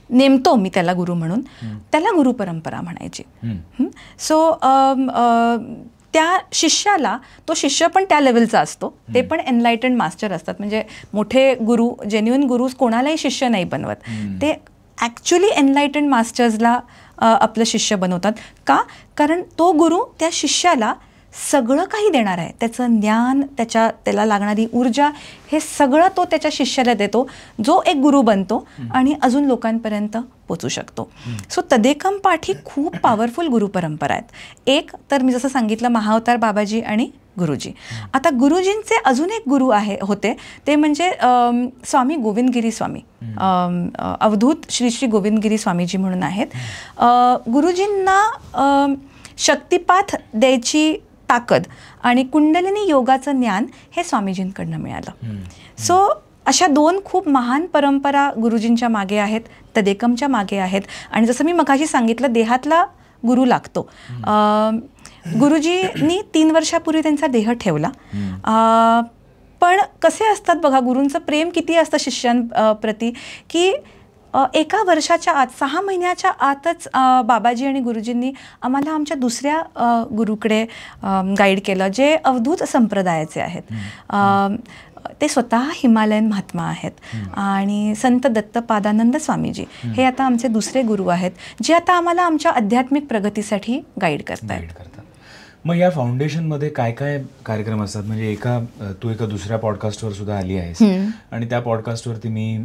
नेमतो मी त्याला गुरु म्हणून, त्याला गुरुपरंपरा म्हणायची. सो त्या शिष्याला, तो शिष्य पण त्या लेवलचा असतो, ते पण एनलाइटन्ड मास्टर असतात. म्हणजे मोठे गुरु, जेन्युइन गुरु कोणालाही शिष्य नाही बनवत, ते ॲक्च्युली एनलाइटन्ड मास्टर्सला आपलं शिष्य बनवतात. का? कारण तो गुरु त्या शिष्याला सगळं काही देणार आहे. त्याचं ज्ञान, त्याला लागणारी ऊर्जा, हे सगळं तो त्याच्या शिष्याला देतो, जो एक गुरु बनतो आणि अजून लोकांपर्यंत पोचू शकतो. सो तदेकम पाठी खूप पॉवरफुल गुरुपरंपरा आहेत. एक तर मी जसं सांगितलं, महाअवतार बाबाजी आणि गुरुजी. आता गुरुजींचे अजून एक गुरु होते, ते म्हणजे स्वामी गोविंदगिरी स्वामी, अवधूत श्री श्री गोविंदगिरी स्वामीजी म्हणून आहेत. गुरुजींना शक्तिपात द्यायची ताकद आणि कुंडलिनी योगाचं ज्ञान हे स्वामीजींकडनं मिळालं. सो अशा 2 खूप महान परंपरा गुरुजींच्या मागे आहेत, तदेकमच्या मागे आहेत. आणि जसं मी मगाशी सांगितलं, देहातला गुरु लागतो. गुरुजींनी 3 वर्षापूर्वी त्यांचा देह ठेवला. पण कसे असतात बघा, गुरूंचं प्रेम किती असतं शिष्यांप्रती, की 1 वर्षाच्या आत, 6 महिन्याच्या आतच बाबाजी आणि गुरुजींनी आम्हाला आमच्या दुसऱ्या गुरुकडे गाईड केलं, जे अवधूत संप्रदायाचे आहेत. ते स्वतः हिमालयन महात्मा आहेत. आणि संत दत्तपादानंद स्वामीजी हे आता आमचे दुसरे गुरु आहेत, जे आता आम्हाला आमच्या आध्यात्मिक प्रगतीसाठी गाईड करतात. मग या फाउंडेशनमध्ये काय काय कार्यक्रम असतात? म्हणजे तू एका दुसऱ्या पॉडकास्टवर सुद्धा आली आहेस, आणि त्या पॉडकास्टवरती मी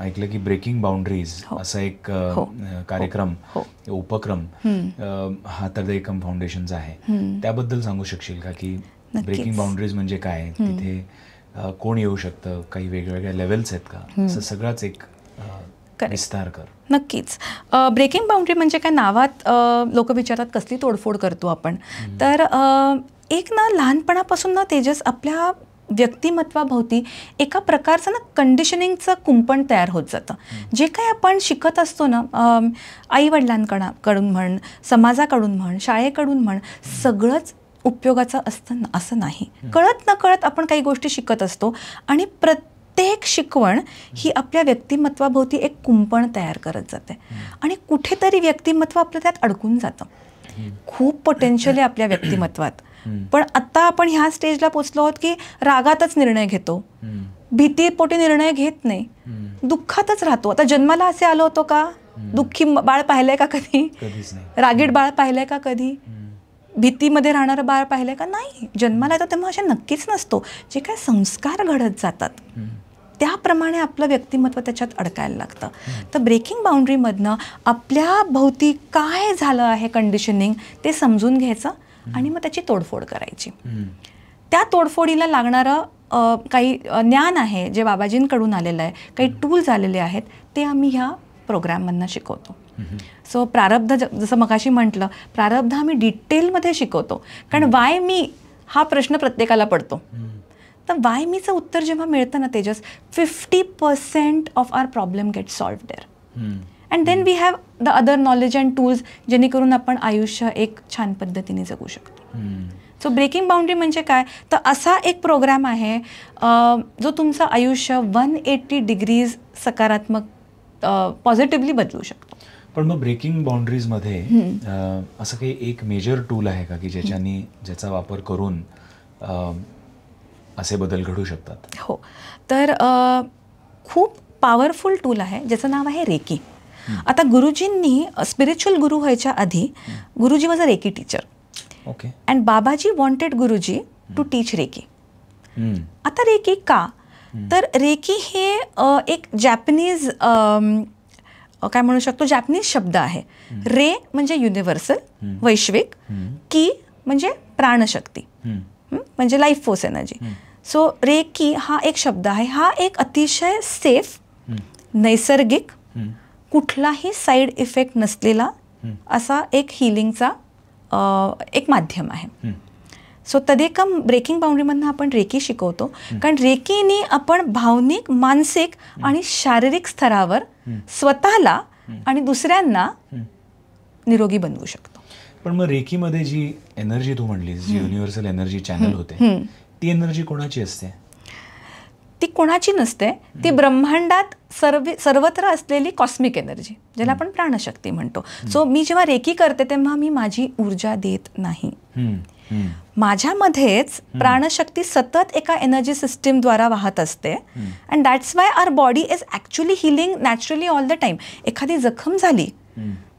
ऐकलं की ब्रेकिंग बाउंड्रीज असा एक कार्यक्रम, उपक्रम हा तदेकम फाउंडेशनचा आहे. त्याबद्दल सांगू शकशील का, की ब्रेकिंग बाउंड्रीज म्हणजे काय, तिथे कोण येऊ शकतं, काही वेगवेगळ्या लेवल्स आहेत का, असं सगळाच एक विस्तार कर. नक्कीच. ब्रेकिंग बाउंड्री म्हणजे काय, नावात लोक विचारतात कसली तोडफोड करतो आपण. तर एक ना, लहानपणापासून ना तेजस आपल्या व्यक्तिमत्वाभोवती एका प्रकारचं ना कंडिशनिंगचं कुंपण तयार होत जातं. जे काही आपण शिकत असतो ना, आईवडिलांकडून म्हण, समाजाकडून म्हण, शाळेकडून म्हण, सगळंच उपयोगाचं असतं असं नाही. कळत नकळत आपण काही गोष्टी शिकत असतो, आणि प्रत्येक शिकवण ही आपल्या व्यक्तिमत्वाभोवती एक कुंपण तयार करत जाते, आणि कुठेतरी व्यक्तिमत्व आपलं त्यात अडकून जातं. खूप पोटेन्शियल आहे आपल्या व्यक्तिमत्वात, पण आत्ता आपण ह्या स्टेजला पोचलो आहोत की रागातच निर्णय घेतो, भीतीपोटी निर्णय घेत नाही, दुःखातच राहतो. आता जन्माला असे आलो होतो का? दुःखी बाळ पाहिलंय का कधी? रागीट बाळ पाहिलंय का कधी? भीतीमध्ये राहणारं बाळ पाहिलंय का? नाही. जन्माला येतो तेव्हा अशा नक्कीच नसतो. जे काय संस्कार घडत जातात त्याप्रमाणे आपलं व्यक्तिमत्व त्याच्यात अडकायला लागतं. तर ब्रेकिंग बाउंड्रीमधनं आपल्या भोवती काय झालं आहे कंडिशनिंग ते समजून घ्यायचं, आणि मग त्याची तोडफोड करायची. त्या तोडफोडीला लागणारं काही ज्ञान आहे जे बाबाजींकडून आलेलं आहे, काही टूल्स आलेले आहेत, ते आम्ही ह्या प्रोग्राममधनं शिकवतो. सो प्रारब्ध, जसं मगाशी म्हटलं, प्रारब्ध आम्ही डिटेलमध्ये शिकवतो. कारण वाय मी हा प्रश्न प्रत्येकाला पडतो. तर वाय मीचं उत्तर जेव्हा मिळतं ना Tejas, 50% of our problem get solved there. And then we have the other knowledge and tools, जेणेकरून आपण आयुष्य एक छान पद्धतीने जगू शकतो. सो ब्रेकिंग बाउंड्री म्हणजे काय, तर असा एक प्रोग्राम आहे जो तुमचं आयुष्य 180 डिग्रीज सकारात्मक पॉझिटिव्हली बदलू शकतो. पण मग ब्रेकिंग बाउंड्रीजमध्ये असं काही एक मेजर टूल आहे का, की ज्याचा वापर करून असे बदल घडू शकतात? हो. तर खूप पॉवरफुल टूल आहे ज्याचं नाव आहे रेकी. आता गुरुजींनी स्पिरिच्युअल गुरु व्हायच्या आधी, Guruji was a reiki teacher. Okay. And Babaji wanted Guruji to teach reiki. आता रेकी का? तर रेकी हे एक जॅपनीज, काय म्हणू शकतो, जॅपनीज शब्द आहे. रे म्हणजे युनिव्हर्सल, वैश्विक, की म्हणजे प्राणशक्ती, म्हणजे life force energy. So reiki हा एक शब्द आहे. हा एक अतिशय सेफ, नैसर्गिक, कुठलाही साईड इफेक्ट नसलेला असा एक हिलिंगचा एक माध्यम आहे. सो तदेकम ब्रेकिंग बाउंड्रीमधनं आपण रेकी शिकवतो, कारण रेकीने आपण भावनिक, मानसिक आणि शारीरिक स्तरावर स्वतःला आणि दुसऱ्यांना निरोगी बनवू शकतो. पण मग रेकीमध्ये जी एनर्जी तू म्हणलीस, जी युनिव्हर्सल एनर्जी चॅनल होते, ती एनर्जी कोणाची असते? ती कोणाची नसते, ती ब्रह्मांडात सर्वत्र असलेली कॉस्मिक एनर्जी, ज्याला आपण प्राणशक्ती म्हणतो. सो मी जेव्हा रेकी करते तेव्हा मी माझी ऊर्जा देत नाही. माझ्यामध्येच प्राणशक्ती सतत एका एनर्जी सिस्टीमद्वारा वाहत असते. And that's why our body is actually healing naturally all the time. एखादी जखम झाली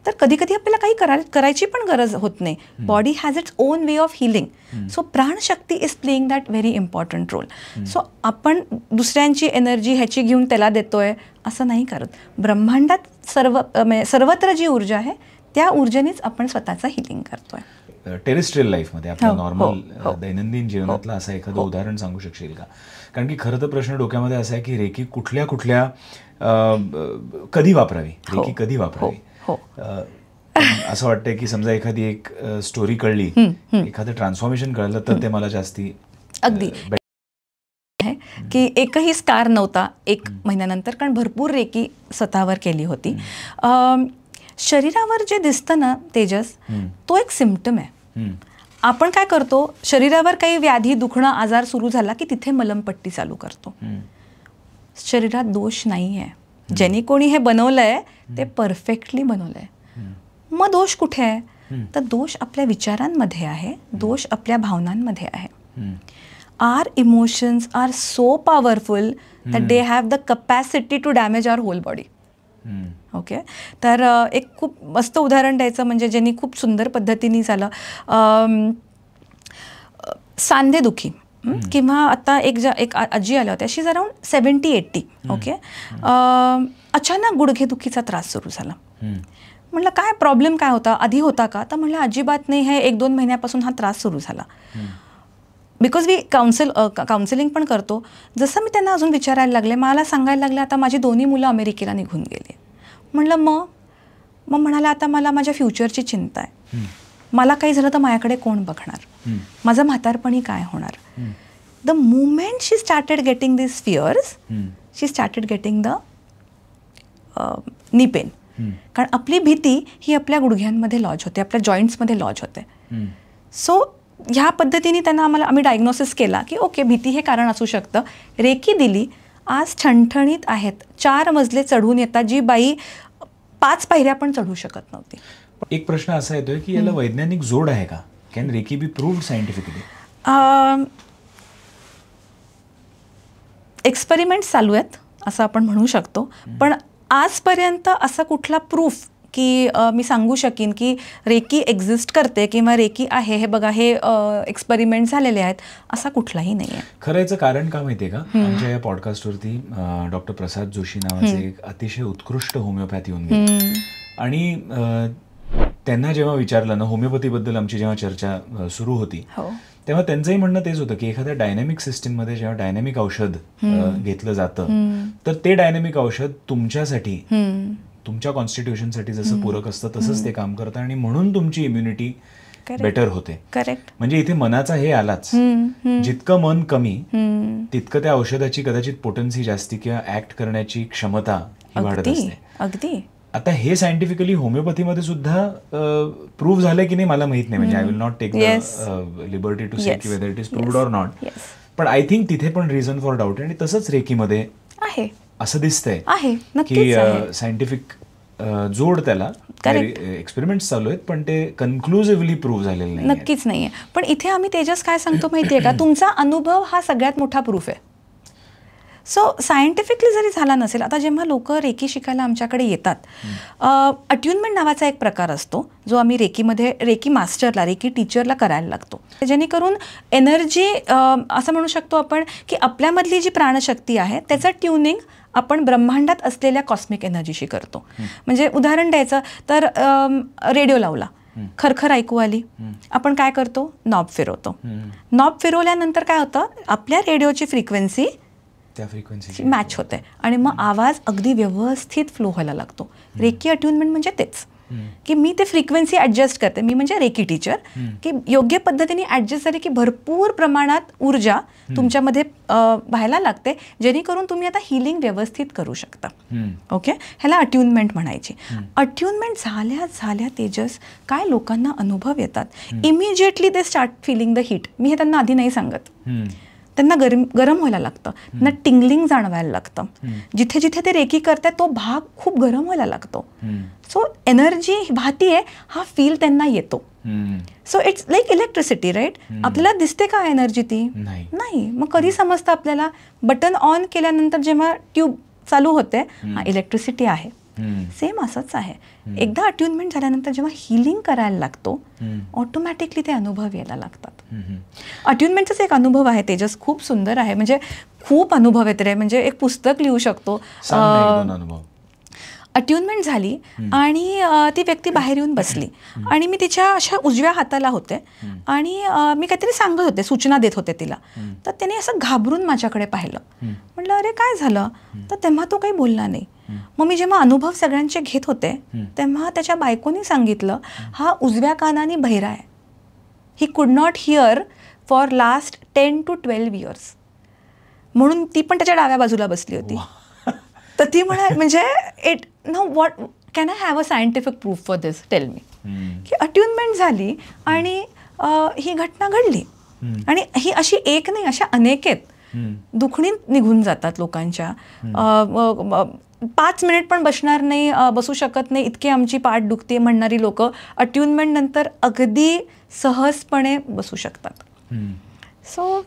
तर कधी कधी आपल्याला काही करायची पण गरज होत नाही. Body has its own way of healing. So प्राणशक्ती is playing that very important role. So आपण दुसऱ्यांची एनर्जी ह्याची घेऊन त्याला देतोय असं नाही करत. ब्रह्मांडात सर्वत्र जी ऊर्जा आहे त्या ऊर्जेनेच आपण स्वतःचं हिलिंग करतोय. टेरेस्ट्रियल लाईफमध्ये आपल्या नॉर्मल दैनंदिन जीवनातलं असं एखादं उदाहरण सांगू शकशील का? कारण की खरं तर प्रश्न डोक्यामध्ये असा आहे की रेकी कुठल्या कधी वापरावी, रेकी कधी वापरावी. असं वाटतंय की समजा एखादी एक स्टोरी कळली, एखादं ट्रान्सफॉर्मेशन कळलं तर ते मला जास्ती अगदी की एकही स्कार नव्हता 1 महिन्यानंतर, कारण भरपूर रेकी स्वतःवर केली होती. शरीरावर जे दिसतं ना तेजस, तो एक सिम्पटम आहे. आपण काय करतो, शरीरावर काही व्याधी, दुखणं, आजार सुरू झाला की तिथे मलमपट्टी चालू करतो. शरीरात दोष नाही आहे. ज्यांनी कोणी हे बनवलंय ते परफेक्टली बनवलंय. मग दोष कुठे आहे? तर दोष आपल्या विचारांमध्ये आहे, दोष आपल्या भावनांमध्ये आहे. Our emotions are so powerful that they have the capacity to damage our whole body. Okay. तर एक खूप मस्त उदाहरण द्यायचं म्हणजे ज्यांनी खूप सुंदर पद्धतीने झालं, सांधेदुखी किंवा आता एक आजी आल्या होत्या, शी इज अराउंड 70-80. ओके. अचानक गुडघेदुखीचा त्रास सुरू झाला. म्हटलं काय प्रॉब्लेम काय होता, आधी होता का? तर म्हटलं अजिबात नाही, हे 1-2 महिन्यापासून हा त्रास सुरू झाला. बिकॉज वी काउन्सिलिंग पण करतो. जसं मी त्यांना अजून विचारायला लागले, मला सांगायला लागले आता माझी 2 मुलं अमेरिकेला निघून गेली. म्हटलं मग म्हणाला आता मला माझ्या फ्युचरची चिंता आहे. मला काही झालं तर माझ्याकडे कोण बघणार, माझं म्हातारपणी काय होणार. The moment she started getting this fears, she started getting the knee pain. कारण आपली भीती ही आपल्या गुडघ्यांमध्ये लॉज होते, आपल्या जॉईंट्समध्ये लॉज होते. सो ह्या पद्धतीने त्यांना आम्ही डायग्नोसिस केला की ओके, भीती हे कारण असू शकतं. रेकी दिली. आज ठणठणीत आहेत. 4 मजले चढून येतात, जी बाई 5 पायऱ्या पण चढू शकत नव्हती. एक प्रश्न असा येतोय की याला वैज्ञानिक जोड आहे का? Can reiki be proved scientifically? Experiment चालू आहेत असं आपण म्हणू शकतो. पण आजपर्यंत असा कुठला प्रूफ की मी सांगू शकीन की रेकी एक्झिस्ट करते किंवा रेकी आहे, हे बघा हे एक्सपेरिमेंट झालेले आहेत, असा कुठलाही नाही आहे. खरं याचं कारण का माहिती आहे का? आमच्या या पॉडकास्टवरती डॉक्टर प्रसाद जोशी नावाचे एक अतिशय उत्कृष्ट होमिओपॅथ येऊन गेले. आणि त्यांना जेव्हा विचारलं ना, होमिओपॅथीबद्दल आमची जेव्हा चर्चा सुरू होती तेव्हा त्यांचंही म्हणणं तेच होतं की एखाद्या डायनॅमिक सिस्टीममध्ये जेव्हा डायनॅमिक औषध घेतलं जातं तर ते डायनॅमिक औषध तुमच्यासाठी, तुमच्या कॉन्स्टिट्यूशनसाठी जसं पूरक असतं तसंच ते काम करतं आणि म्हणून तुमची इम्युनिटी बेटर होते. करेक्ट. म्हणजे इथे मनाचा हे आलाच. जितकं मन कमी तितकं त्या औषधाची कदाचित पोटन्सी जास्ती किंवा ऍक्ट करण्याची क्षमता ही वाढत असते. अगदी. आता हे सायंटिफिकली होमिओपॅथीमध्ये सुद्धा प्रूव्ह झालंय की नाही मला माहित नाही. म्हणजे I will not take the liberty to say की whether it is proved or not. पण आय थिंक तिथे पण रिझन फॉर डाऊट. आणि तसंच रेकीमध्ये आहे असं दिसतंय की सायंटिफिक जोड त्याला एक्सपेरिमेंट्स चालू आहेत पण ते कन्क्लुसिव्हली प्रूव्ह झालेलं नाही. नक्कीच नाहीये. पण इथे आम्ही तेजस काय सांगतो माहितीये का, तुमचा अनुभव हा सगळ्यात मोठा प्रूफ आहे. सो सायंटिफिकली जरी झाला नसेल, आता जेव्हा लोक रेकी शिकायला आमच्याकडे येतात, अट्युनमेंट नावाचा एक प्रकार असतो जो आम्ही रेकी मास्टरला, रेकी टीचरला करायला लागतो, जेणेकरून एनर्जी असं म्हणू शकतो आपण की आपल्यामधली जी प्राणशक्ती आहे त्याचं ट्युनिंग आपण ब्रह्मांडात असलेल्या कॉस्मिक एनर्जीशी करतो. म्हणजे उदाहरण द्यायचं तर रेडिओ लावला, खरखर ऐकू आली, आपण काय करतो, नॉब फिरवतो. नॉब फिरवल्यानंतर काय होतं, आपल्या रेडिओची फ्रिक्वेन्सी त्या फ्रिक्वेन्सी मॅच होते आणि मग आवाज अगदी व्यवस्थित फ्लो व्हायला लागतो. रेकी अट्युनमेंट म्हणजे तेच. की मी ते फ्रिक्वेन्सी ॲडजस्ट करते. मी म्हणजे रेकी टीचर, की योग्य पद्धतीने ॲडजस्ट झाले की भरपूर प्रमाणात ऊर्जा तुमच्यामध्ये व्हायला लागते, जेणेकरून तुम्ही आता हिलिंग व्यवस्थित करू शकता. ओके, ह्याला अट्युनमेंट म्हणायची. अट्युनमेंट झाल्या तेजस काय लोकांना अनुभव येतात, immediately they start feeling the heat. मी हे त्यांना आधी नाही सांगत. त्यांना गरम व्हायला लागतं, त्यांना टिंगलिंग जाणवायला लागतं. जिथे जिथे ते रेकी करतात तो भाग खूप गरम व्हायला लागतो. सो एनर्जी वाहतीये हा फील त्यांना येतो. So it's like electricity, right? आपल्याला दिसते का एनर्जी? ती नाही. मग कधी समजतं आपल्याला? बटन ऑन केल्यानंतर जेव्हा ट्यूब चालू होते, इलेक्ट्रिसिटी आहे. सेम असंच आहे. एकदा अट्युनमेंट झाल्यानंतर जेव्हा हिलिंग करायला लागतो, ऑटोमॅटिकली ते अनुभव यायला लागतात. अट्युनमेंटचाच एक अनुभव आहे तेजस, खूप सुंदर आहे. म्हणजे खूप अनुभव येत रे, म्हणजे एक पुस्तक लिहू शकतो. अट्युनमेंट झाली आणि ती व्यक्ती बाहेर येऊन बसली आणि मी तिच्या अशा उजव्या हाताला होते आणि मी काहीतरी सांगत होते, सूचना देत होते तिला. तर त्याने असं घाबरून माझ्याकडे पाहिलं. म्हटलं अरे काय झालं? तर तेव्हा तो काही बोलला नाही. मग मी जेव्हा अनुभव सगळ्यांचे घेत होते तेव्हा त्याच्या बायकोनी सांगितलं, हा उजव्या कानाने बहिरा आहे. He could not here for last 10 to 12 years. म्हणून ती पण त्याच्या डाव्या बाजूला बसली होती. तर ती म्हणजे it know what can I have a scientific proof for this? Tell me. की अट्युनमेंट झाली आणि ही घटना घडली. आणि ही अशी एक नाही, अशा अनेक आहेत. दुखणी निघून जातात लोकांच्या. 5 मिनिट पण बसू शकत नाही, इतकी आमची पाठ दुखते म्हणणारी लोक अट्युनमेंट नंतर अगदी सहजपणे बसू शकतात. So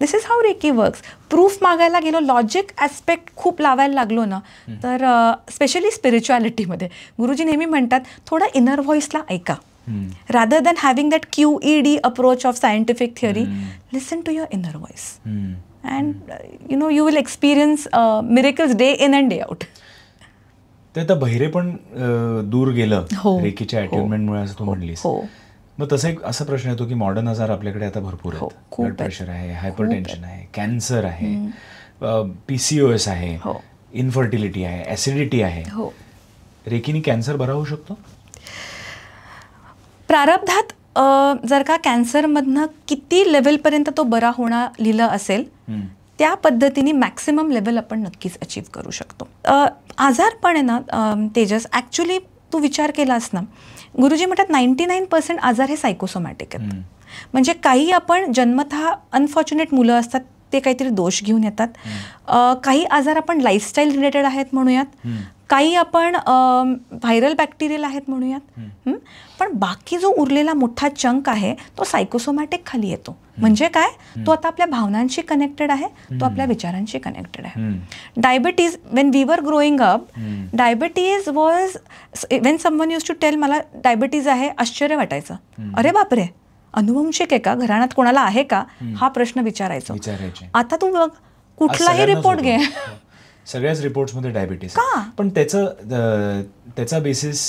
this is how reiki works. Proof मागायला गेलो, लॉजिक ॲस्पेक्ट खूप लावायला लागलो ना, तर स्पेशली स्पिरिच्युअलिटीमध्ये गुरुजी नेहमी म्हणतात, थोडा इनर व्हॉइसला ऐका. Rather than having that QED approach of scientific theory, listen to your inner voice and you will experience miracles day in and day out. ते आता बहिरे पण दूर गेलं रेकीच्या अट्युनमेंटमुळे, असं तू म्हणलीस. मग तसं एक असा प्रश्न येतो की मॉडर्न आजार आपल्याकडे आता भरपूर आहेत. ब्लड प्रेशर आहे, हायपरटेन्शन आहे, कॅन्सर आहे, PCOS आहे, इनफर्टिलिटी आहे, ऍसिडिटी आहे. रेकीने कॅन्सर बरा होऊ शकतो? प्रारब्धात जर का कॅन्सरमधनं किती लेवलपर्यंत तो बरा होणार लिहिलं असेल, त्या पद्धतीने मॅक्सिमम लेवल आपण नक्कीच अचीव करू शकतो. आजारपण आहे ना तेजस, ॲक्च्युली तू विचार केलास ना, गुरुजी म्हणतात 99% आजार हे सायकोसोमॅटिक आहेत. म्हणजे काही आपण जन्मतः अनफॉर्च्युनेट मुलं असतात, ते काहीतरी दोष घेऊन येतात. काही आजार आपण लाईफस्टाईल रिलेटेड आहेत म्हणूयात, काही आपण व्हायरल बॅक्टेरियल आहेत म्हणूयात. पण बाकी जो उरलेला मोठा चंक आहे तो सायकोसोमॅटिक खाली येतो. म्हणजे काय? तो आता आपल्या भावनांशी कनेक्टेड आहे, तो आपल्या विचारांशी कनेक्टेड आहे. Diabetes, when we were growing up, diabetes was, when someone use to tell मला डायबिटीज आहे, आश्चर्य वाटायचं. अरे बापरे, अनुवंशिक आहे का, घराण्यात कोणाला आहे का, हा प्रश्न विचारायचो. आता तू बघ, कुठलाही रिपोर्ट घे, सगळ्याच रिपोर्ट्समध्ये डायबिटीस. पण त्याचा बेसिस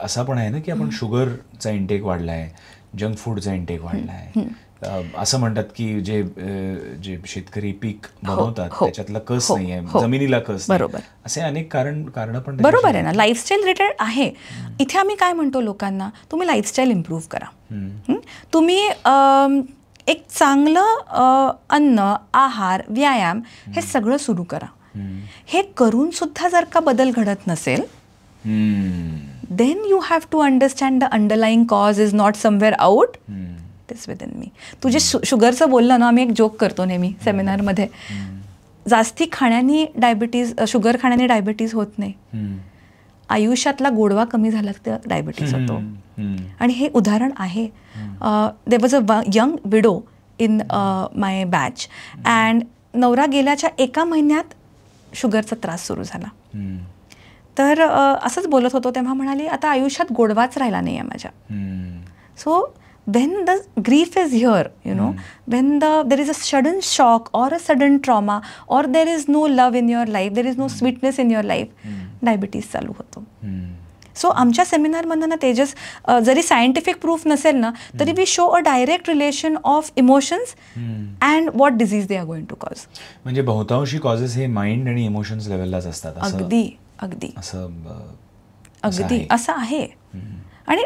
असा पण आहे ना की आपण शुगरचा इंटेक वाढला आहे, जंक फूडचा इंटेक वाढला आहे. असं म्हणतात की जे शेतकरी पीक बनवतात त्याच्यातला कस नाही आहे, जमिनीला कस नाही, असे अनेक कारण पण. बरोबर आहे ना, लाईफस्टाईल रिलेटेड आहे. इथे आम्ही काय म्हणतो लोकांना, तुम्ही लाईफस्टाईल इम्प्रूव्ह करा. तुम्ही एक चांगलं अन्न, आहार, व्यायाम हे सगळं सुरू करा. हे करून सुद्धा जर का बदल घडत नसेल, then you have to understand the underlying cause is not somewhere out, it is within me. तुझे शुगरचं बोललं ना, आम्ही एक जोक करतो नेहमी सेमिनारमध्ये, जास्ती खाण्याने डायबिटीज, शुगर खाण्याने डायबिटीज होत नाही, आयुष्यातला गोडवा कमी झाला तर डायबिटीज होतो. आणि हे उदाहरण आहे. There was a young widow in my batch and नवरा गेल्याच्या 1 महिन्यात शुगरचा त्रास सुरू झाला. तर असंच बोलत होतो तेव्हा म्हणाली, आता आयुष्यात गोडवाच राहिला नाही आहे माझ्या. So when the grief is here, when there is a sudden shock or a sudden trauma or there is no love in your life, there is no sweetness in your life, diabetes चालू होतो. सो आमच्या सेमिनारमधनं ना तेजस, जरी सायंटिफिक प्रूफ नसेल ना, तरी we show a direct relation of emotions and what disease they are going to cause. म्हणजे बहुतांशी कॉजेस हे माइंड आणि इमोशन्स लेवललाच असतात. अगदी अगदी असं अगदी असं आहे. आणि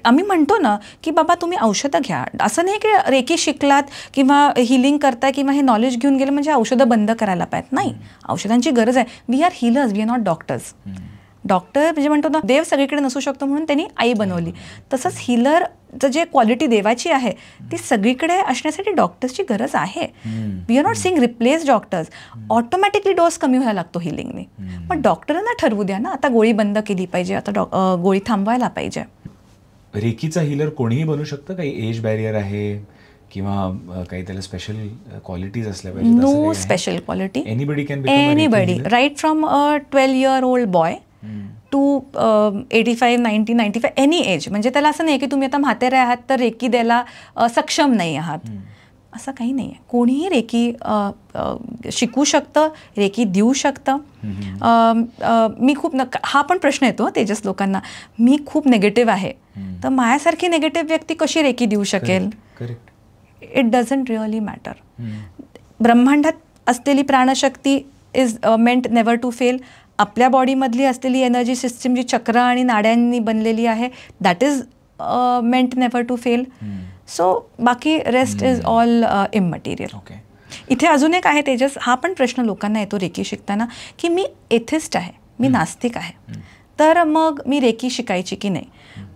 आम्ही म्हणतो ना की बाबा तुम्ही औषधं घ्या, असं नाही की रेकी शिकलात किंवा हिलिंग करताय किंवा हे नॉलेज घेऊन गेलं म्हणजे औषधं बंद करायला पाहिजेत. नाही, औषधांची गरज आहे. We are healers, we are not doctors. Doctor म्हणजे म्हणतो ना देव सगळीकडे नसू शकतो म्हणून त्यांनी आई बनवली. तसंच हिलरचं जे क्वालिटी देवाची आहे ती सगळीकडे असण्यासाठी डॉक्टर्सची गरज आहे. We are not saying replace doctors. Automatically dose कमी व्हायला लागतो हिलिंगने. पण डॉक्टरांना ठरवू द्या ना, आता गोळी बंद केली पाहिजे, आता गोळी थांबवायला पाहिजे. रेकीचा हिलर कोणीही बनू शकतं? काही एज बॅरियर आहे किंवा काही त्याला स्पेशल क्वालिटीज असल्या पाहिजे? No special quality. Anybody can anybody, right from 12 year old boy to 85, 90, 95 any age. म्हणजे त्याला असं नाही की तुम्ही आता म्हातारे आहात तर रेकी द्यायला सक्षम नाही आहात, असं काही नाही आहे. कोणीही रेकी शिकू शकतं, रेकी देऊ शकतं. मी खूप हा पण प्रश्न येतो तेजस लोकांना, मी खूप निगेटिव्ह आहे तर माझ्यासारखी निगेटिव्ह व्यक्ती कशी रेकी देऊ शकेल? It doesn't really matter. ब्रह्मांडात असलेली प्राणशक्ती is meant never to fail. आपल्या बॉडीमधली असलेली एनर्जी सिस्टीम जी चक्र आणि नाड्यांनी बनलेली आहे that is meant never to fail. So बाकी रेस्ट इज ऑल इममटेरियल. इथे अजून एक आहे तेजस, हा पण प्रश्न लोकांना येतो रेकी शिकताना की मी एथिस्ट आहे, मी नास्तिक आहे, तर मग मी रेकी शिकायची की नाही?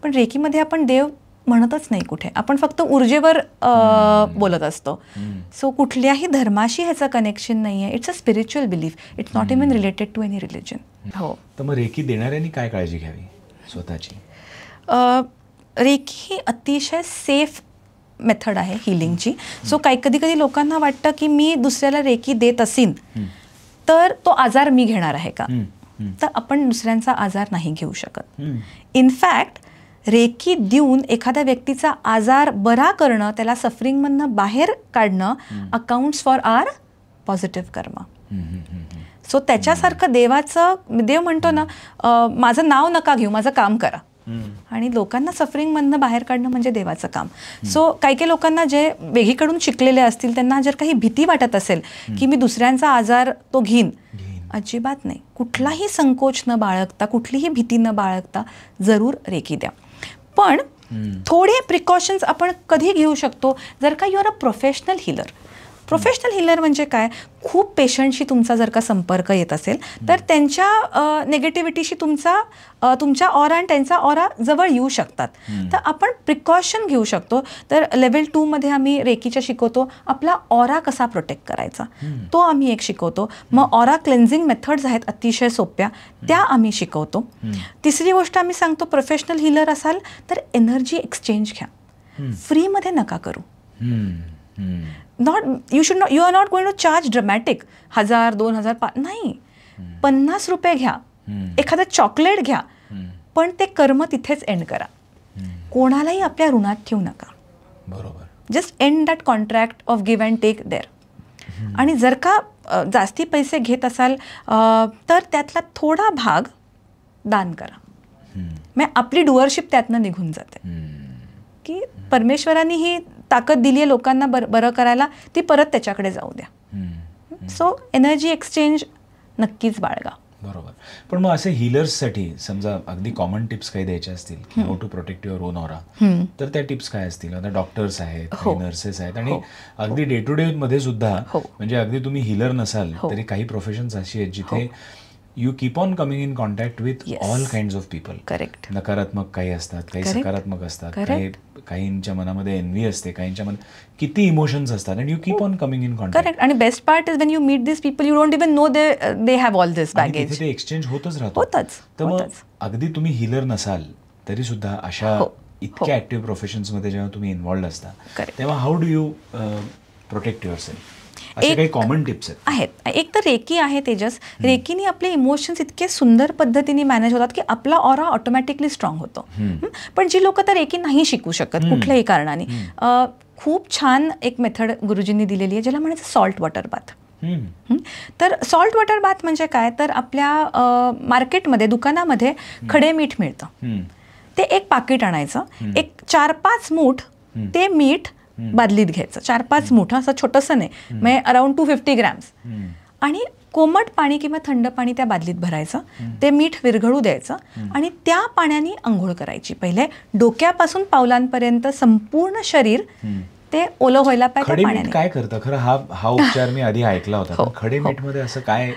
पण रेकीमध्ये आपण देव म्हणतच नाही कुठे, आपण फक्त ऊर्जेवर बोलत असतो. सो कुठल्याही धर्माशी ह्याचं कनेक्शन नाही आहे. It's a spiritual belief. It's not even related to any religion. हो. तर मग रेकी देणाऱ्यांनी काय काळजी घ्यावी स्वतःची? रेकी ही अतिशय सेफ मेथड आहे हिलिंगची. सो कधी कधी लोकांना वाटतं की मी दुसऱ्याला रेकी देत असीन तर तो आजार मी घेणार आहे का? तर आपण दुसऱ्यांचा आजार नाही घेऊ शकत. इनफॅक्ट रेकी देऊन एखाद्या व्यक्तीचा आजार बरा करणं, त्याला सफरिंगमधनं बाहेर काढणं accounts for our positive karma. So त्याच्यासारखं देव म्हणतो ना माझं नाव नका घेऊ, माझं काम करा. आणि लोकांना सफरिंगमधनं बाहेर काढणं म्हणजे देवाचं काम. सो काही लोकांना जे वेगळीकडून शिकलेले असतील त्यांना जर काही भीती वाटत असेल की मी दुसऱ्यांचा आजार तो घेईन, अजिबात नाही. कुठलाही संकोच न बाळगता, कुठलीही भीती न बाळगता जरूर रेकी द्या. पण थोडे प्रिकॉशन्स आपण कधी घेऊ शकतो जर का you are a professional healer. Professional healer म्हणजे काय? खूप पेशंटशी तुमचा जर का संपर्क येत असेल तर त्यांच्या नेगेटिव्हिटीशी तुमच्या ऑरा आणि त्यांचा ऑरा जवळ येऊ शकतात. तर आपण प्रिकॉशन घेऊ शकतो. तर लेवल 2 मध्ये आम्ही रेकीच्या शिकवतो आपला ऑरा कसा प्रोटेक्ट करायचा, तो आम्ही एक शिकवतो. मग ऑरा क्लेन्झिंग मेथड्स आहेत अतिशय सोप्या, त्या आम्ही शिकवतो. तिसरी गोष्ट आम्ही सांगतो प्रोफेशनल हिलर असाल तर एनर्जी एक्सचेंज घ्या, फ्रीमध्ये नका करू. You are not going to charge dramatic 1000, 2000, नाही, 50 रुपये घ्या, एखादं चॉकलेट घ्या, पण ते कर्म तिथेच एंड करा. कोणालाही आपल्या ऋणात ठेवू नका. बरोबर. Just end that contract of give and take there. आणि जर का जास्ती पैसे घेत असाल तर त्यातला थोडा भाग दान करा. मग आपली डुअरशिप त्यातनं निघून जाते की परमेश्वरांनी ही ताकद दिली आहे लोकांना बरं करायला, ती परत त्याच्याकडे जाऊ द्या. सो एनर्जी एक्सचेंज नक्कीच बाळगा. बरोबर. पण मग असे हिलर्ससाठी समजा अगदी कॉमन टिप्स काही द्यायच्या असतील, how to protect your own aura, तर त्या टिप्स काय असतील? आता डॉक्टर्स आहेत, नर्सेस आहेत आणि अगदी डे टू डे मध्ये सुद्धा, म्हणजे अगदी तुम्ही हिलर नसाल तरी काही प्रोफेशन्स अशी आहेत जिथे you keep on coming in contact with all kind of people. Correct. नकारात्मक काही असतात, काही सकारात्मक असतात, काहींच्या मनामध्ये एन्व्ही असते, काहींच्या मनात किती इमोशन्स असतात, and you keep on coming in contact. Correct. आणि best part is when you meet this people you don't even know they have all this baggage. ते एक्सचेंज होतच राहतो. तर मग अगदी तुम्ही हिलर नसाल तरी सुद्धा अशा इतक्या ऍक्टिव्ह प्रोफेशन्समध्ये जेव्हा तुम्ही इन्व्हॉल्ड असता तेव्हा how do you protect your self? असे काही कॉमन टिप्स आहेत. एक तर रेकी आहे तेजस. रेकीने आपले इमोशन्स इतके सुंदर पद्धतीने मॅनेज होतात की आपला ऑरा ऑटोमॅटिकली स्ट्रॉंग होतो. पण जी लोक तर रेकी नाही शिकू शकत कुठल्याही कारणाने, खूप छान एक मेथड गुरुजींनी दिलेली आहे ज्याला म्हणायचं सॉल्ट वॉटर बाथ. तर सॉल्ट वॉटर बाथ म्हणजे काय? तर आपल्या मार्केटमध्ये, दुकानामध्ये खडे मीठ मिळतं, ते एक पाकिट आणायचं, एक 4-5 मूठ ते मीठ बादलीत घ्यायचं, 4-5 मूठ, असं छोटंसं नाही, म्हणजे अराउंड 250 ग्रॅम्स. आणि कोमट पाणी किंवा थंड पाणी त्या बादलीत भरायचं, ते मीठ विरघळू द्यायचं आणि त्या पाण्याने आंघोळ करायची. पहिले डोक्यापासून पावलांपर्यंत संपूर्ण शरीर ते ओलं व्हायला पाहिजे खडे मीठ पाण्याने. काय करतं खरं? हा उपचार मी आधी ऐकला होता, पण खडे मीठ मध्ये असं काय,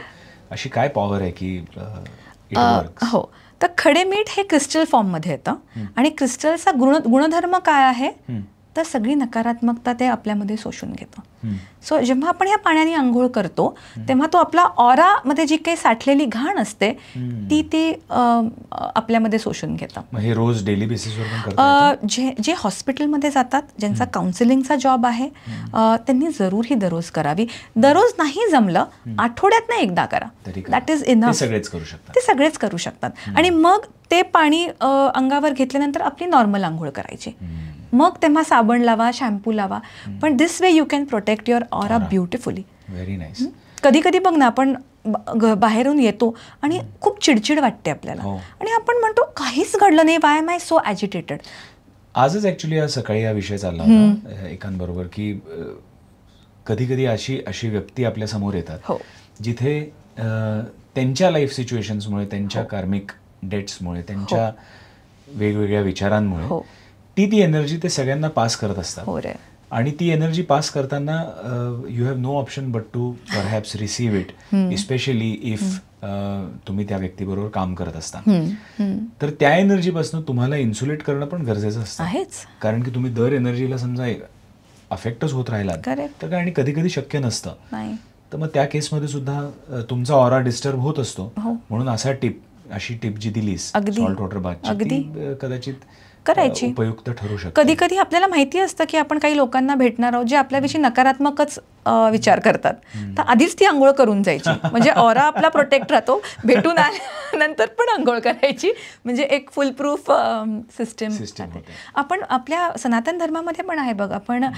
अशी काय पॉवर आहे की it works? हो, तर खडे मीठ हे क्रिस्टल फॉर्ममध्ये येतं आणि क्रिस्टलचा गुणधर्म काय आहे तर सगळी नकारात्मकता ते आपल्यामध्ये शोषून घेतं. सो जेव्हा आपण ह्या पाण्याने आंघोळ करतो तेव्हा तो आपला ऑरामध्ये जी काही साठलेली घाण असते ती आपल्यामध्ये शोषून घेतं. मग हे रोज डेली बेसिसवर पण करता येतं? जे हॉस्पिटलमध्ये जातात, ज्यांचा काउन्सिलिंगचा जॉब आहे, त्यांनी जरूर ही दररोज करावी. दररोज नाही जमलं, आठवड्यातनं एकदा करा, दॅट इज इनफ. ते सगळेच करू शकतात. आणि मग ते पाणी अंगावर घेतल्यानंतर आपली नॉर्मल आंघोळ करायची. मग तेव्हा साबण लावा, शॅम्पू लावा, पण this way you can protect your aura beautifully. Very nice. कधी कधी बघ ना, आपण बाहेरून येतो आणि खूप चिडचिड वाटते आपल्याला आणि आपण म्हणतो काहीच घडलं नाही, वाय एम आय सो ॲजिटेटेड. आजच ॲक्च्युली सकाळी हा विषय चालला होता एकांबरोबर की कधी कधी अशी व्यक्ती आपल्या समोर येतात जिथे त्यांच्या लाईफ सिच्युएशन्समुळे, त्यांच्या कार्मिक डेट्समुळे, त्यांच्या वेगवेगळ्या विचारांमुळे ती एनर्जी ते सगळ्यांना पास करत असतात. आणि ती एनर्जी पास करताना you have no option but to perhaps receive it, especially if तुम्ही त्या व्यक्तीबरोबर काम करत असता. तर त्या एनर्जीपासून तुम्हाला इन्सुलेट करणं पण गरजेचं असतं, कारण की तुम्ही दर एनर्जीला समजा अफेक्टच होत राहिला तर काय, आणि कधी कधी शक्य नसतं. तर मग त्या केसमध्ये सुद्धा तुमचा ऑरा डिस्टर्ब होत असतो. म्हणून अशी टिप जी दिलीस सॉल्ट वॉटर बाथची, कदाचित करायची, उपयुक्त ठरू शकते. कधी कधी आपल्याला माहिती असतं की आपण काही लोकांना भेटणार आहोत जे आपल्याविषयी नकारात्मकच विचार करतात, तर आधीच ती आंघोळ करून जायची, म्हणजे ऑरा आपला प्रोटेक्ट राहतो. भेटून आल्यानंतर पण आंघोळ करायची, म्हणजे एक फुल प्रूफ सिस्टम. आपण आपल्या सनातन धर्मामध्ये पण आहे बघ, आपण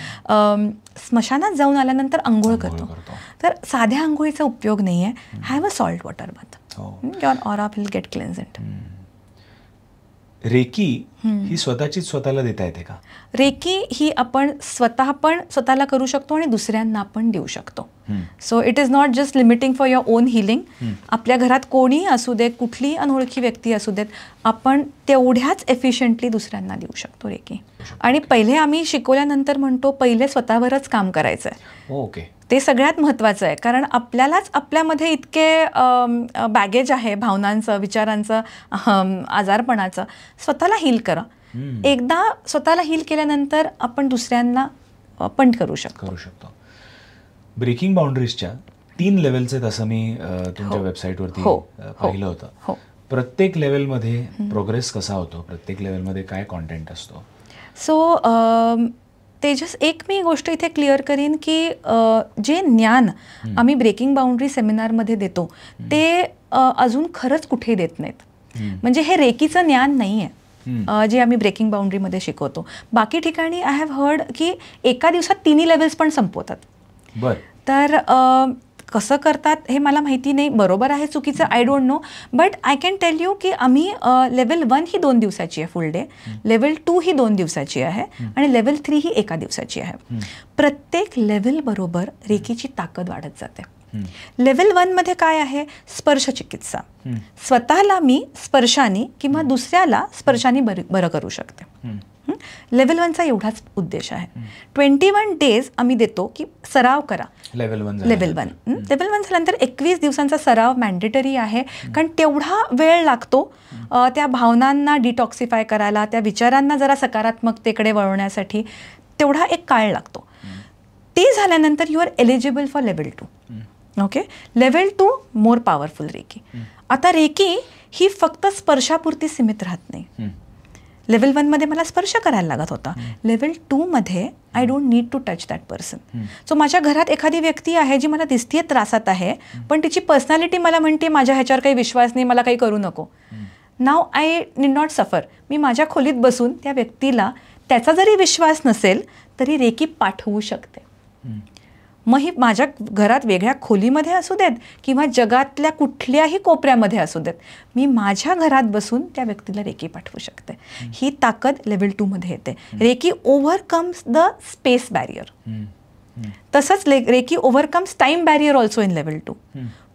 स्मशानात जाऊन आल्यानंतर आंघोळ करतो, तर साध्या आंघोळीचा उपयोग नाही आहे. Have a salt water bath, your aura will get cleansed. Reiki ही स्वतःला देता येते का? रेकी ही आपण स्वतःला करू शकतो आणि दुसऱ्यांना पण देऊ शकतो. So it is not just limiting for your on healing. आपल्या घरात कोणीही असू दे, कुठलीही अनोळखी व्यक्ती असू देत, आपण तेवढ्याच एफिशियंटली दुसऱ्यांना देऊ शकतो रेकी. आणि पहिले आम्ही शिकवल्यानंतर म्हणतो पहिले स्वतःवरच काम करायचं आहे. ओके, ते सगळ्यात महत्त्वाचं आहे, कारण आपल्यालाच आपल्यामध्ये इतके बॅगेज आहे भावनांचं, विचारांचं, आजारपणाचं. स्वतःला हील करा. एकदा स्वतःला हील केल्यानंतर आपण दुसऱ्यांना पण करू शकतो. ब्रेकिंग बाउंड्रीजच्या 3 लेवल्स आहेत असं मी तुमच्या वेबसाईटवरती पाहिलं होतं. प्रत्येक लेवलमध्ये प्रोग्रेस कसा होतो? प्रत्येक लेवलमध्ये काय कॉन्टेंट असतो? सो तेजस, एक मी गोष्ट इथे क्लिअर करीन की जे ज्ञान आम्ही ब्रेकिंग बाउंड्री सेमिनारमध्ये देतो ते अजून खरंच कुठेही देत नाहीत. म्हणजे हे रेकीचं ज्ञान नाही आहे जे आम्ही ब्रेकिंग बाउंड्रीमध्ये शिकवतो. बाकी ठिकाणी आय हॅव हर्ड की एका दिवसात 3 लेवल्स पण संपवतात. तर कसं करतात हे मला माहिती नाही, बरोबर आहे चुकीचं I don't know, but I can tell you की आम्ही लेवल 1 ही 2 दिवसाची आहे फुल डे, लेवल 2 ही 2 दिवसाची आहे आणि लेवल 3 ही 1 दिवसाची आहे. प्रत्येक लेवल बरोबर रेकीची ताकद वाढत जाते. लेवल 1 मध्ये काय आहे? स्पर्श चिकित्सा. स्वतःला मी स्पर्शाने किंवा दुसऱ्याला स्पर्शाने बरं करू शकते. लेवल 1चा एवढाच उद्देश आहे. 21 डेज आम्ही देतो की सराव करा. लेवल 1 झाल्यानंतर 21 दिवसांचा सराव मॅन्डेटरी आहे, कारण तेवढा वेळ लागतो त्या भावनांना डिटॉक्सिफाय करायला, त्या विचारांना जरा सकारात्मकतेकडे वळवण्यासाठी तेवढा एक काळ लागतो. ते झाल्यानंतर you are eligible for level 2. Okay, level 2 more powerful reiki. आता रेकी ही फक्त स्पर्शापुरती सीमित राहत नाही. लेवल 1 मध्ये मला स्पर्श करायला लागत होता, लेवल 2 मध्ये I don't need to touch that person. So माझ्या घरात एखादी व्यक्ती आहे जी मला दिसतीये त्रासात आहे, पण तिची पर्सनॅलिटी मला म्हणते माझ्या ह्याच्यावर काही विश्वास नाही, मला काही करू नको. नाव आय नीड नॉट सफर. मी माझ्या खोलीत बसून त्या व्यक्तीला त्याचा जरी विश्वास नसेल तरी रेकी पाठवू शकते. मग ही माझ्या घरात वेगळ्या खोलीमध्ये असू देत किंवा जगातल्या कुठल्याही कोपऱ्यामध्ये असू देत, मी माझ्या घरात बसून त्या व्यक्तीला रेकी पाठवू शकते. ही ताकद लेवल 2 मध्ये येते. Reiki overcomes the space barrier. तसंच reiki overcomes time barrier also in level 2.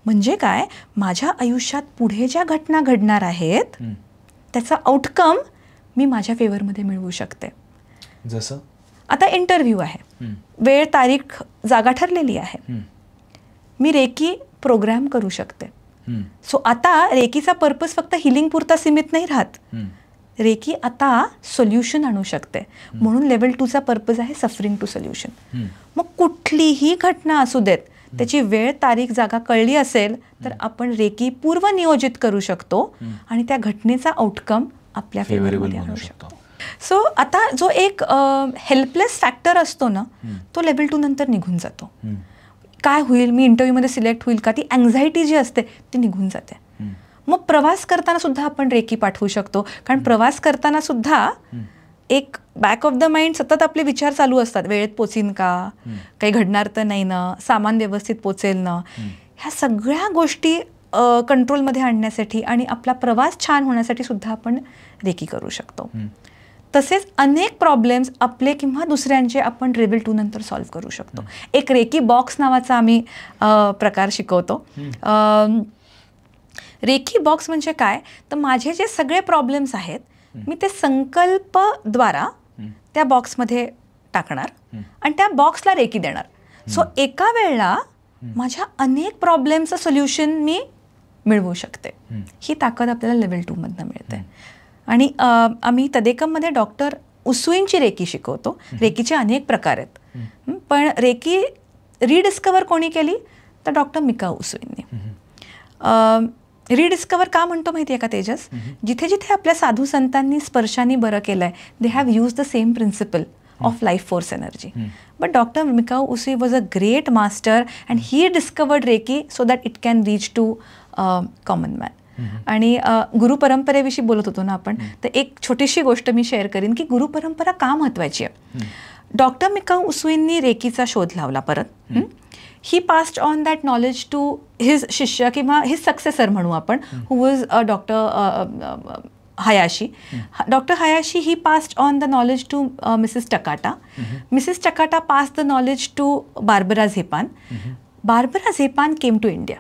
म्हणजे काय, माझ्या आयुष्यात पुढे ज्या घटना घडणार आहेत त्याचा आउटकम मी माझ्या फेवरमध्ये मिळवू शकते. जसं आता इंटरव्ह्यू आहे, वेळ तारीख जागा ठरलेली आहे, मी रेकी प्रोग्राम करू शकते. सो आता रेकीचा पर्पज फक्त हिलिंग पुरता सीमित नाही राहत, रेकी आता सोल्युशन आणू शकते. म्हणून लेवल 2चा पर्पज आहे सफरिंग टू सोल्युशन. मग कुठलीही घटना असू देत, त्याची वेळ तारीख जागा कळली असेल तर आपण रेकी पूर्व नियोजित करू शकतो आणि त्या घटनेचा आउटकम आपल्या फेवरमध्ये आणू शकतो. सो आता जो एक हेल्पलेस फॅक्टर असतो ना, तो लेवल 2 नंतर निघून जातो. काय होईल, मी इंटरव्ह्यूमध्ये सिलेक्ट होईल का, ती अँझायटी जी असते ती निघून जाते. मग प्रवास करताना सुद्धा आपण रेकी पाठवू शकतो, कारण प्रवास करताना सुद्धा एक बॅक ऑफ द माइंड सतत आपले विचार चालू असतात, वेळेत पोचीन का, काही घडणार तर नाही ना, सामान व्यवस्थित पोचेल ना. ह्या सगळ्या गोष्टी कंट्रोलमध्ये आणण्यासाठी आणि आपला प्रवास छान होण्यासाठी सुद्धा आपण रेकी करू शकतो. तसेच अनेक प्रॉब्लेम्स आपले किंवा दुसऱ्यांचे आपण लेवल 2 नंतर सॉल्व्ह करू शकतो. एक रेकी बॉक्स नावाचा आम्ही प्रकार शिकवतो. रेकी बॉक्स म्हणजे काय, तर माझे जे सगळे प्रॉब्लेम्स आहेत मी ते संकल्पद्वारा त्या बॉक्समध्ये टाकणार आणि त्या बॉक्सला रेकी देणार. सो एका वेळेला माझ्या अनेक प्रॉब्लेमचं सोल्युशन मी मिळवू शकते. ही ताकद आपल्याला लेवल 2 मधनं मिळते. आणि आम्ही तदेकममध्ये डॉक्टर उसुईंची रेकी शिकवतो. रेकीचे अनेक प्रकार आहेत, पण रेकी रिडिस्कवर कोणी केली तर डॉक्टर मिकाओ उसुईंनी. रिडिस्कवर का म्हणतो माहिती आहे का तेजस, जिथे जिथे आपल्या साधू संतांनी स्पर्शाने बरं केलंय, they have use the same principle of life force energy. But doctor Mikao Usui was a great master and he discovered reiki so that it can reach to common man. आणि गुरु परंपरेविषयी बोलत होतो ना आपण, तर एक छोटीशी गोष्ट मी शेअर करीन की गुरु परंपरा का महत्वाची आहे. डॉक्टर मिकाओ उसुईंनी रेकीचा शोध लावला परत. He passed on that knowledge to his शिष्य किंवा हिज सक्सेसर म्हणू आपण, who was doctor Hayashi. Doctor Hayashi he passed on the knowledge to Mrs Takata. Mrs Takata passed the knowledge to Barbara Zepan. Barbara Zepan came to India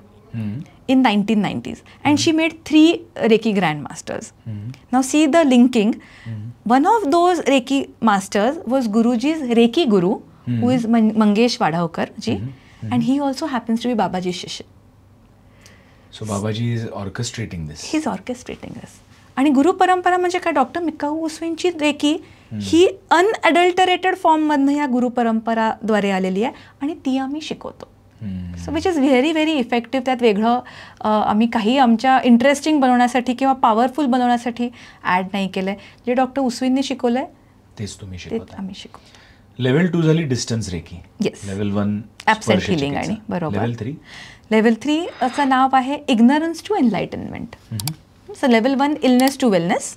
in 1990s and she made 3 Reiki Grandmasters. Now see the linking. One of those Reiki masters was Guruji's Reiki Guru, who is Mangesh Vadhavkar ji, and he also happens to be Babaji's Shishya. So Babaji is orchestrating this. He's orchestrating this. आणि गुरु परंपरा म्हणजे काय, डॉक्टर मिकाओ उसुईंची रेकी ही अनअडल्टरेटेड फॉर्ममधनं या गुरु परंपराद्वारे आलेली आहे आणि ती आम्ही शिकवतो. So which is very very effective. त्यात वेगळं आम्ही काही आमच्या इंटरेस्टिंग बनवण्यासाठी किंवा पॉवरफुल बनवण्यासाठी ॲड नाही केलं आहे. जे डॉक्टर उसुईंनी शिकवलं आहे तेच तुम्ही शिकवता. आम्ही शिकवतो. लेवल 2 झाली distance reiki. Yes. Level 1 absent healing आणि बरोबर. लेवल 3. लेवल 3चं नाव आहे ignorance to enlightenment. So level 1 illness to wellness,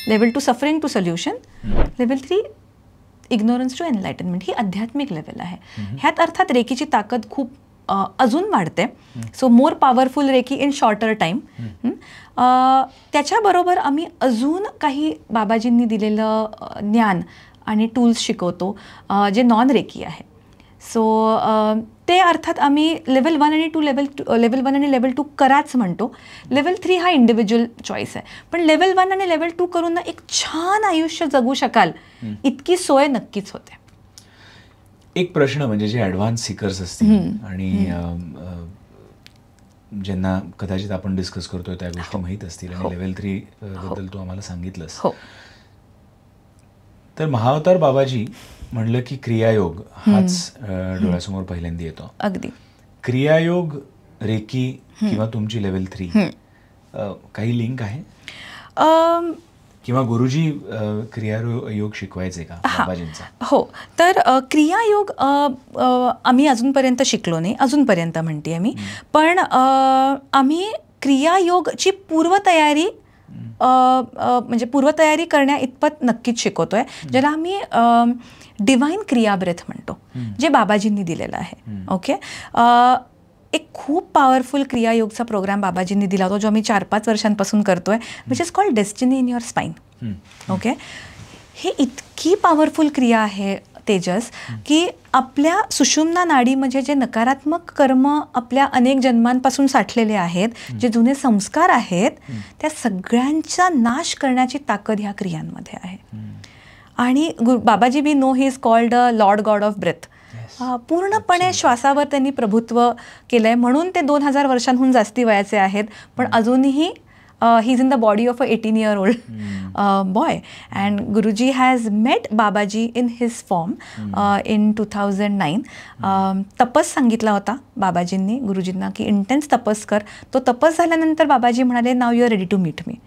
level 2 suffering to solution, level 3 ignorance to enlightenment. ही आध्यात्मिक लेवल आहे. ह्यात अर्थात रेकीची ताकद खूप अजून वाढते. So more powerful reiki in shorter time. त्याच्याबरोबर आम्ही अजून काही बाबाजींनी दिलेलं ज्ञान आणि टूल्स शिकवतो जे नॉन रेकी आहे. सो ते अर्थात आम्ही लेवल 1 आणि 2 लेवल 1 आणि लेवल 2 कराच म्हणतो. लेवल 3 हा इंडिव्हिज्युअल चॉईस आहे. पण लेवल 1 आणि लेवल 2 करून ना एक छान आयुष्य जगू शकाल इतकी सोय नक्कीच होते. एक प्रश्न म्हणजे जे ॲडव्हान्स सिकर्स असतील आणि ज्यांना कदाचित आपण डिस्कस करतोय त्या गोष्टी माहीत असतील आणि लेवल 3 बद्दल तू आम्हाला सांगितलंस, तर महाअवतार बाबाजी म्हणलं की क्रियायोग हाच डोळ्यासमोर पहिल्यांदा येतो. अगदी. क्रियायोग, रेकी किंवा तुमची लेवल 3 काही लिंक आहे किंवा गुरुजी क्रियायोग शिकवायचे का बाबाजींचा? हो, तर क्रियायोग आम्ही अजूनपर्यंत शिकलो नाही, अजूनपर्यंत म्हणते मी. पण आम्ही क्रियायोगची पूर्वतयारी म्हणजे पूर्वतयारी करण्या इतपत नक्कीच शिकवतोय, ज्याला आम्ही डिवाइन क्रिया ब्रेथ म्हणतो, जे बाबाजींनी दिलेलं आहे. ओके. एक खूप पॉवरफुल क्रियायोगचा प्रोग्राम बाबाजींनी दिला होता जो आम्ही 4-5 वर्षांपासून करतोय, which is called destiny in your spine. Okay. हे इतकी पॉवरफुल क्रिया आहे तेजस, की आपल्या सुषुम्ना नाडी म्हणजे जे नकारात्मक कर्म आपल्या अनेक जन्मांपासून साठलेले आहेत, जे जुने संस्कार आहेत, त्या सगळ्यांचा नाश करण्याची ताकद ह्या क्रियांमध्ये आहे. आणि Babaji we know he is called a lord god of breath. पूर्णपणे श्वासावर त्यांनी प्रभुत्व केलं आहे, म्हणून ते 2000 वर्षांहून जास्ती वयाचे आहेत, पण अजूनही he is in the body of a 18-year-old boy. And Guruji has met Babaji in his form in 2009. तपस सांगितला होता बाबाजींनी गुरुजींना की इंटेन्स तपस कर. तो तपस झाल्यानंतर बाबाजी म्हणाले नाव you are ready to meet me.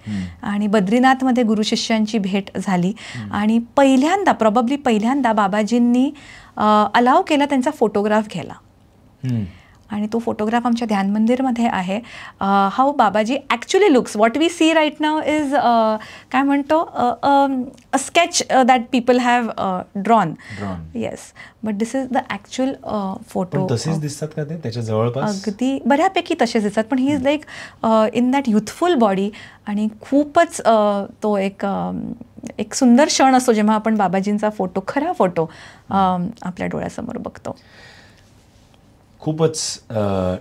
आणि बद्रीनाथमध्ये गुरु शिष्यांची भेट झाली आणि प्रॉबब्ली पहिल्यांदा बाबाजींनी अलाव केला त्यांचा फोटोग्राफ घ्यायला. आणि तो फोटोग्राफ आमच्या ध्यान मंदिरमध्ये आहे. How Babaji actually looks. What we see right नाव इज काय म्हणतो a sketch that people have drawn. Yes, but this is the actual photo. तसेच दिसतात का ते त्याच्या जवळपास? अगदी बऱ्यापैकी तसेच दिसतात, पण he is like in that youthful body. आणि खूपच तो एक सुंदर क्षण असतो जेव्हा आपण बाबाजींचा फोटो, खरा फोटो आपल्या डोळ्यासमोर बघतो. खूपच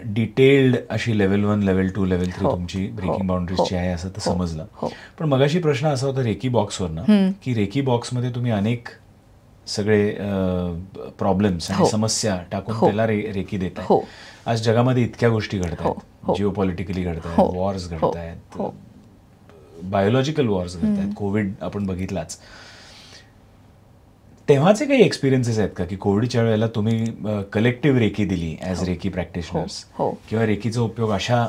डिटेल्ड अशी लेवल 1, लेवल 2, लेवल 3 तुमची ब्रेकिंग बाउंड्रीजची आहे असं तर समजलं. पण मगाशी प्रश्न असा होता रेकी बॉक्सवरनं, की रेकी बॉक्समध्ये तुम्ही अनेक सगळे प्रॉब्लेम्स आणि समस्या टाकून त्याला रेकी देत आहे. आज जगामध्ये इतक्या गोष्टी घडत आहेत, जिओपॉलिटिकली घडत आहेत, वॉर्स घडत आहेत, बायोलॉजिकल वॉर्स घडत आहेत, कोविड आपण बघितलाच. तेव्हाचे काही एक्सपिरियन्सेस आहेत का की कोविडच्या वेळेला तुम्ही कलेक्टिव्ह रेकी दिली ॲज रेकी प्रॅक्टिशनर्स, किंवा रेकीचा उपयोग अशा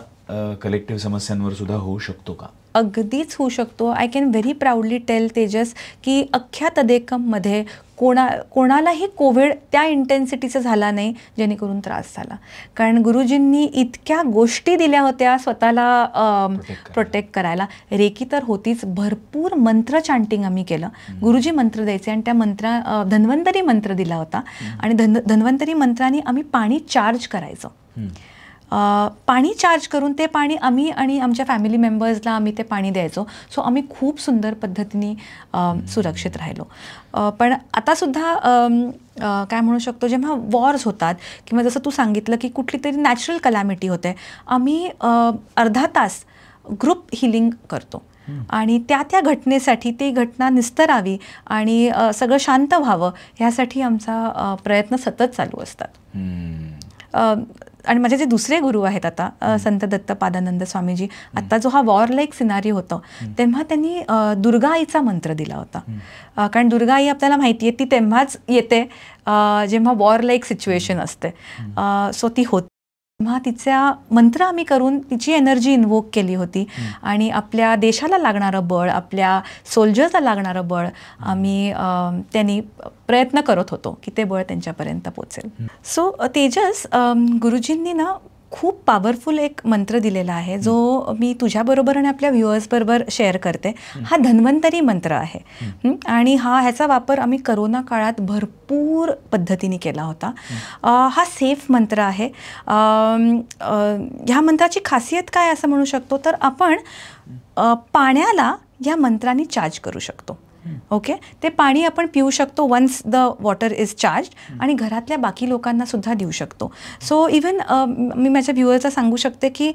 कलेक्टिव्ह समस्यांवर सुद्धा होऊ शकतो का? अगदीच होऊ शकतो. I can very proudly tell Tejas की अख्ख्या तदेकममध्ये कोणालाही कोविड त्या इंटेन्सिटीचा झाला नाही जेणेकरून त्रास झाला. कारण गुरुजींनी इतक्या गोष्टी दिल्या होत्या स्वतःला प्रोटेक्ट करायला. रेकी तर होतीच, भरपूर मंत्र चांटिंग आम्ही केलं. गुरुजी मंत्र द्यायचे आणि त्या धन्वंतरी मंत्र दिला होता. आणि धन्वंतरी मंत्राने आम्ही पाणी चार्ज करायचो. पाणी चार्ज करून ते पाणी आम्ही आणि आमच्या फॅमिली मेंबर्सला आम्ही ते पाणी द्यायचो. सो आम्ही खूप सुंदर पद्धतीने सुरक्षित राहिलो. पण आतासुद्धा काय म्हणू शकतो, जेव्हा वॉर्स होतात किंवा जसं तू सांगितलं की कुठली तरी नॅचरल कलॅमिटी होते, आम्ही अर्धा तास ग्रुप हिलिंग करतो. आणि त्या घटनेसाठी ती घटना निस्तरावी आणि सगळं शांत व्हावं ह्यासाठी आमचा प्रयत्न सतत चालू असतात. आणि माझे जे दुसरे गुरु आहेत आता संत दत्तपादानंद स्वामीजी, आता जो हा वॉर लाईक सिनारी होतं तेव्हा त्यांनी दुर्गा आईचा मंत्र दिला होता. कारण दुर्गा आई आपल्याला माहिती आहे ती तेव्हाच येते जेव्हा वॉर लाईक सिच्युएशन असते. सो ती होती तेव्हा तिचा मंत्र आम्ही करून तिची एनर्जी इन्वोक केली होती. आणि आपल्या देशाला लागणारं बळ, आपल्या सोल्जर्सला लागणारं बळ आम्ही त्यांनी प्रयत्न करत होतो की ते बळ त्यांच्यापर्यंत पोचेल. सो तेजस, गुरुजींनी ना खूप पॉवरफुल एक मंत्र दिलेला आहे जो मी तुझ्याबरोबर आणि आपल्या व्ह्युअर्सबरोबर शेअर करते. हा धन्वंतरी मंत्र आहे. आणि ह्याचा वापर आम्ही करोना काळात भरपूर पद्धतीने केला होता. हा सेफ मंत्र आहे. ह्या मंत्राची खासियत काय असं म्हणू शकतो तर आपण पाण्याला या मंत्राने चार्ज करू शकतो. ओके, ते पाणी आपण पिऊ शकतो once the water is charge, आणि घरातल्या बाकी लोकांना सुद्धा देऊ शकतो. सो इवन मी माझ्या व्ह्युअर्सला सांगू शकते की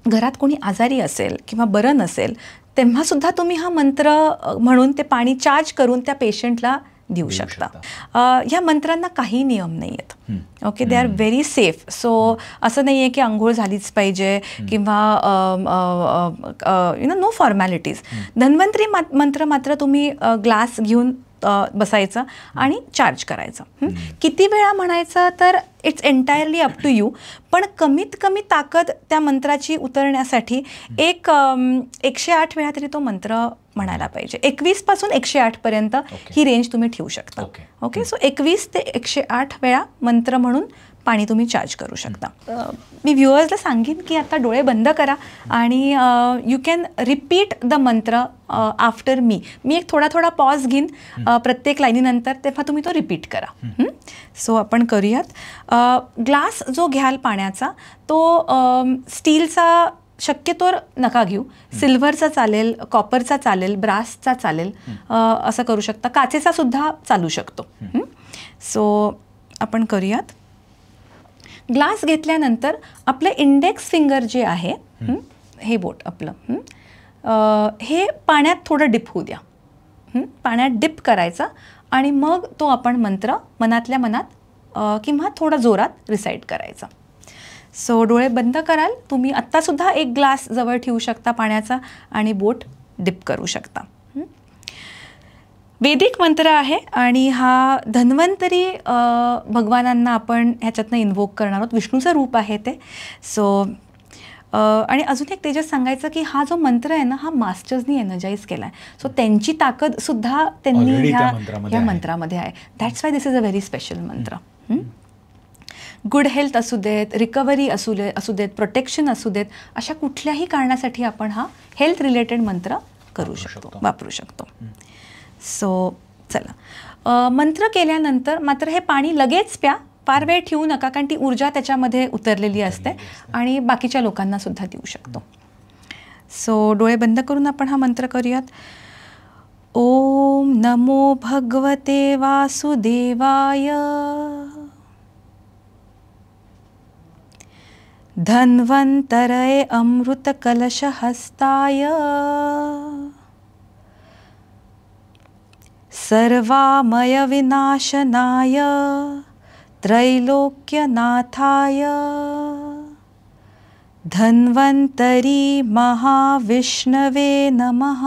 घरात कोणी आजारी असेल किंवा बरं नसेल तेव्हासुद्धा तुम्ही हा मंत्र म्हणून ते पाणी चार्ज करून त्या पेशंटला देऊ शकता. ह्या मंत्रांना काही नियम नाही आहेत. Okay, they are very safe. So असं नाही आहे की आंघोळ झालीच पाहिजे किंवा नो फॉर्मॅलिटीज. धन्वंतरी मंत्र मात्र तुम्ही ग्लास घेऊन बसायचं आणि चार्ज करायचं. किती वेळा म्हणायचं तर it's entirely up to you, पण कमीत कमी ताकद त्या मंत्राची उतरण्यासाठी 108 वेळा तरी तो मंत्र म्हणायला पाहिजे. 21 पासून 108 पर्यंत ही रेंज तुम्ही ठेवू शकता. ओके, सो 21 ते 108 वेळा मंत्र म्हणून पाणी तुम्ही चार्ज करू शकता. मी व्ह्युअर्सला सांगेन की आता डोळे बंद करा आणि यू कॅन रिपीट द मंत्र आफ्टर मी. मी एक थोडा पॉज घेईन प्रत्येक लाईनीनंतर, तेव्हा तुम्ही तो रिपीट करा. सो आपण करूयात. ग्लास जो घ्याल पाण्याचा तो स्टीलचा शक्यतोर नका घेऊ. सिल्व्हरचा चालेल, कॉपरचा चालेल, ब्रासचा चालेल, असं करू शकता. काचेचा सुद्धा चालू शकतो. सो आपण करूयात. ग्लास घेतल्यानंतर आपलं इंडेक्स फिंगर जे आहे, हे बोट आपलं, हे पाण्यात थोडं डिप होऊ द्या. पाण्यात डिप करायचा आणि मग तो आपण मंत्र मनातल्या मनात किंवा थोडा जोरात रिसाईट करायचा. सो डोळे बंद कराल. तुम्ही आत्तासुद्धा एक ग्लास जवळ ठेवू शकता पाण्याचा आणि बोट डिप करू शकता. वैदिक मंत्र आहे आणि हा धन्वंतरी भगवानांना आपण ह्याच्यातनं इन्व्होक करणार आहोत. विष्णूचं रूप आहे ते. सो आणि अजून एक तेजस सांगायचं की हा जो मंत्र आहे ना, हा मास्टर्सनी एनर्जाईज केला आहे. सो त्यांची ताकदसुद्धा त्यांनी ह्या मंत्रामध्ये आहे. That's why this is a very special मंत्र. गुड हेल्थ असू देत, रिकव्हरी असू देत, प्रोटेक्शन असू देत, अशा कुठल्याही कारणासाठी आपण हा हेल्थ रिलेटेड मंत्र करू शकतो, वापरू शकतो. सो चला, मंत्र केल्यानंतर मात्र हे पाणी लगेच प्या. फार वेळ ठेवू नका, कारण ती ऊर्जा त्याच्यामध्ये उतरलेली असते आणि बाकीच्या लोकांना सुद्धा देऊ शकतो. सो डोळे बंद करून आपण हा मंत्र करूयात. ओम नमो भगवते वासुदेवाय धन्वन्तरये अमृतकलशहस्ताय सर्वामयविनाशनाय त्रैलोक्यनाथाय धन्वन्तरी महाविष्णवे नमः.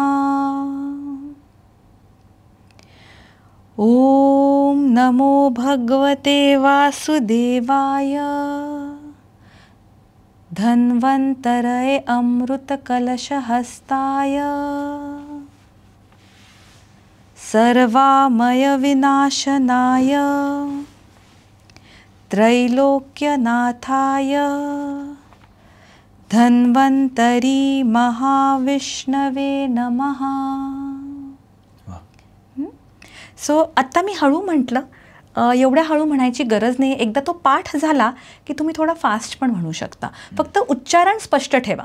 ओम नमो भगवते वासुदेवाय धन्वन्तरये अमृतकलशहस्ताय सर्वामयविनाशनाय त्रैलोक्यनाथाय धन्वन्तरी महाविष्णवे नमः. सो आत्ता मी हळू म्हटलं, एवढ्या हळू म्हणायची गरज नाही. एकदा तो पाठ झाला की तुम्ही थोडा फास्ट पण म्हणू शकता. फक्त उच्चारण स्पष्ट ठेवा,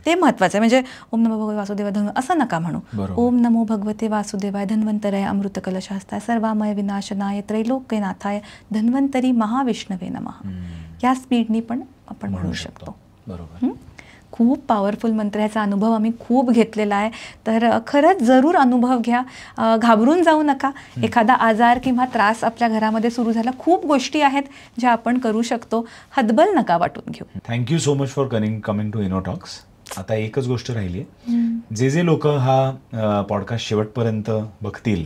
ते महत्त्वाचं आहे. म्हणजे ओम नमो भगवते वासुदेवाय असं नका म्हणू. ओम नमो भगवते वासुदेवाय धन्वन्तरये अमृतकलशहस्ताय सर्वामय विनाशनाय त्रैलोक्यनाथाय धन्वन्तरी महाविष्णवे नमः. या स्पीडनी पण आपण म्हणू शकतो. बरोबर. खूप पॉवरफुल मंत्र. ह्याचा अनुभव आम्ही खूप घेतलेला आहे. तर खरंच जरूर अनुभव घ्या. घाबरून जाऊ नका. एखादा आजार किंवा त्रास आपल्या घरामध्ये सुरू झाला, खूप गोष्टी आहेत ज्या आपण करू शकतो. हतबल नका वाटून घेऊ. Thank you so much for coming to Innotalks. आता एकच गोष्ट राहिली आहे. जे लोक हा पॉडकास्ट शेवटपर्यंत बघतील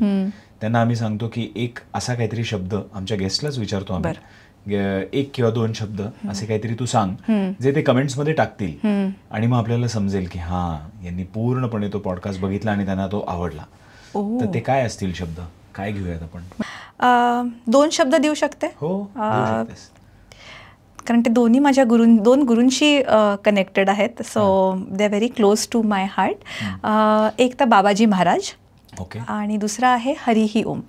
त्यांना आम्ही सांगतो की एक असा काहीतरी शब्द आमच्या गेस्टलाच विचारतो आम्ही, एक किंवा दोन शब्द असे काहीतरी तू सांग जे ते कमेंट्समध्ये टाकतील आणि मग आपल्याला समजेल की हा यांनी पूर्णपणे तो पॉडकास्ट बघितला आणि त्यांना तो आवडला. तर ते काय असतील शब्द, काय घेऊयात आपण? 2 शब्द देऊ शकते. हो, कारण ते दोन्ही माझ्या दोन गुरूंशी कनेक्टेड आहेत. So they are very close to my heart. एक तर बाबाजी महाराज आणि दुसरा आहे हरिही ओम.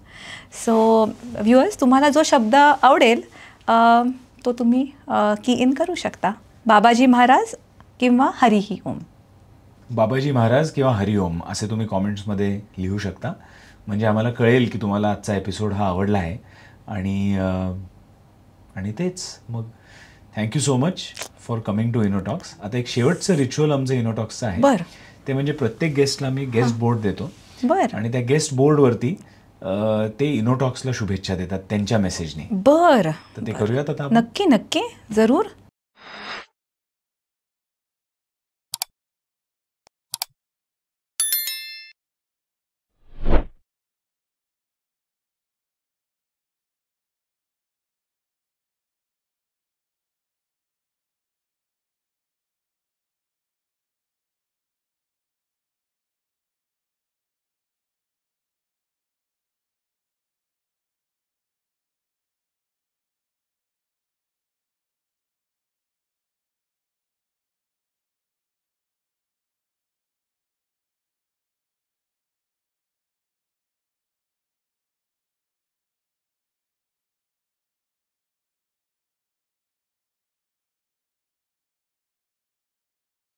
सो व्ह्युअर्स, तुम्हाला जो शब्द आवडेल तो तुम्ही की इन करू शकता. बाबाजी महाराज किंवा हरिही ओम. बाबाजी महाराज किंवा हरिओम असे तुम्ही कॉमेंट्समध्ये लिहू शकता. म्हणजे आम्हाला कळेल की तुम्हाला आजचा एपिसोड हा आवडला आहे. आणि तेच मग thank you so much for coming to Innotalks. आता एक शेवटचं रिच्युअल आमचं इनोटॉक्सचं आहे. ते म्हणजे प्रत्येक गेस्टला मी गेस्ट बोर्ड देतो आणि त्या गेस्ट बोर्डवरती ते इनोटॉक्सला शुभेच्छा देतात त्यांच्या मेसेजने. तर ते करूयात आता. नक्की जरूर.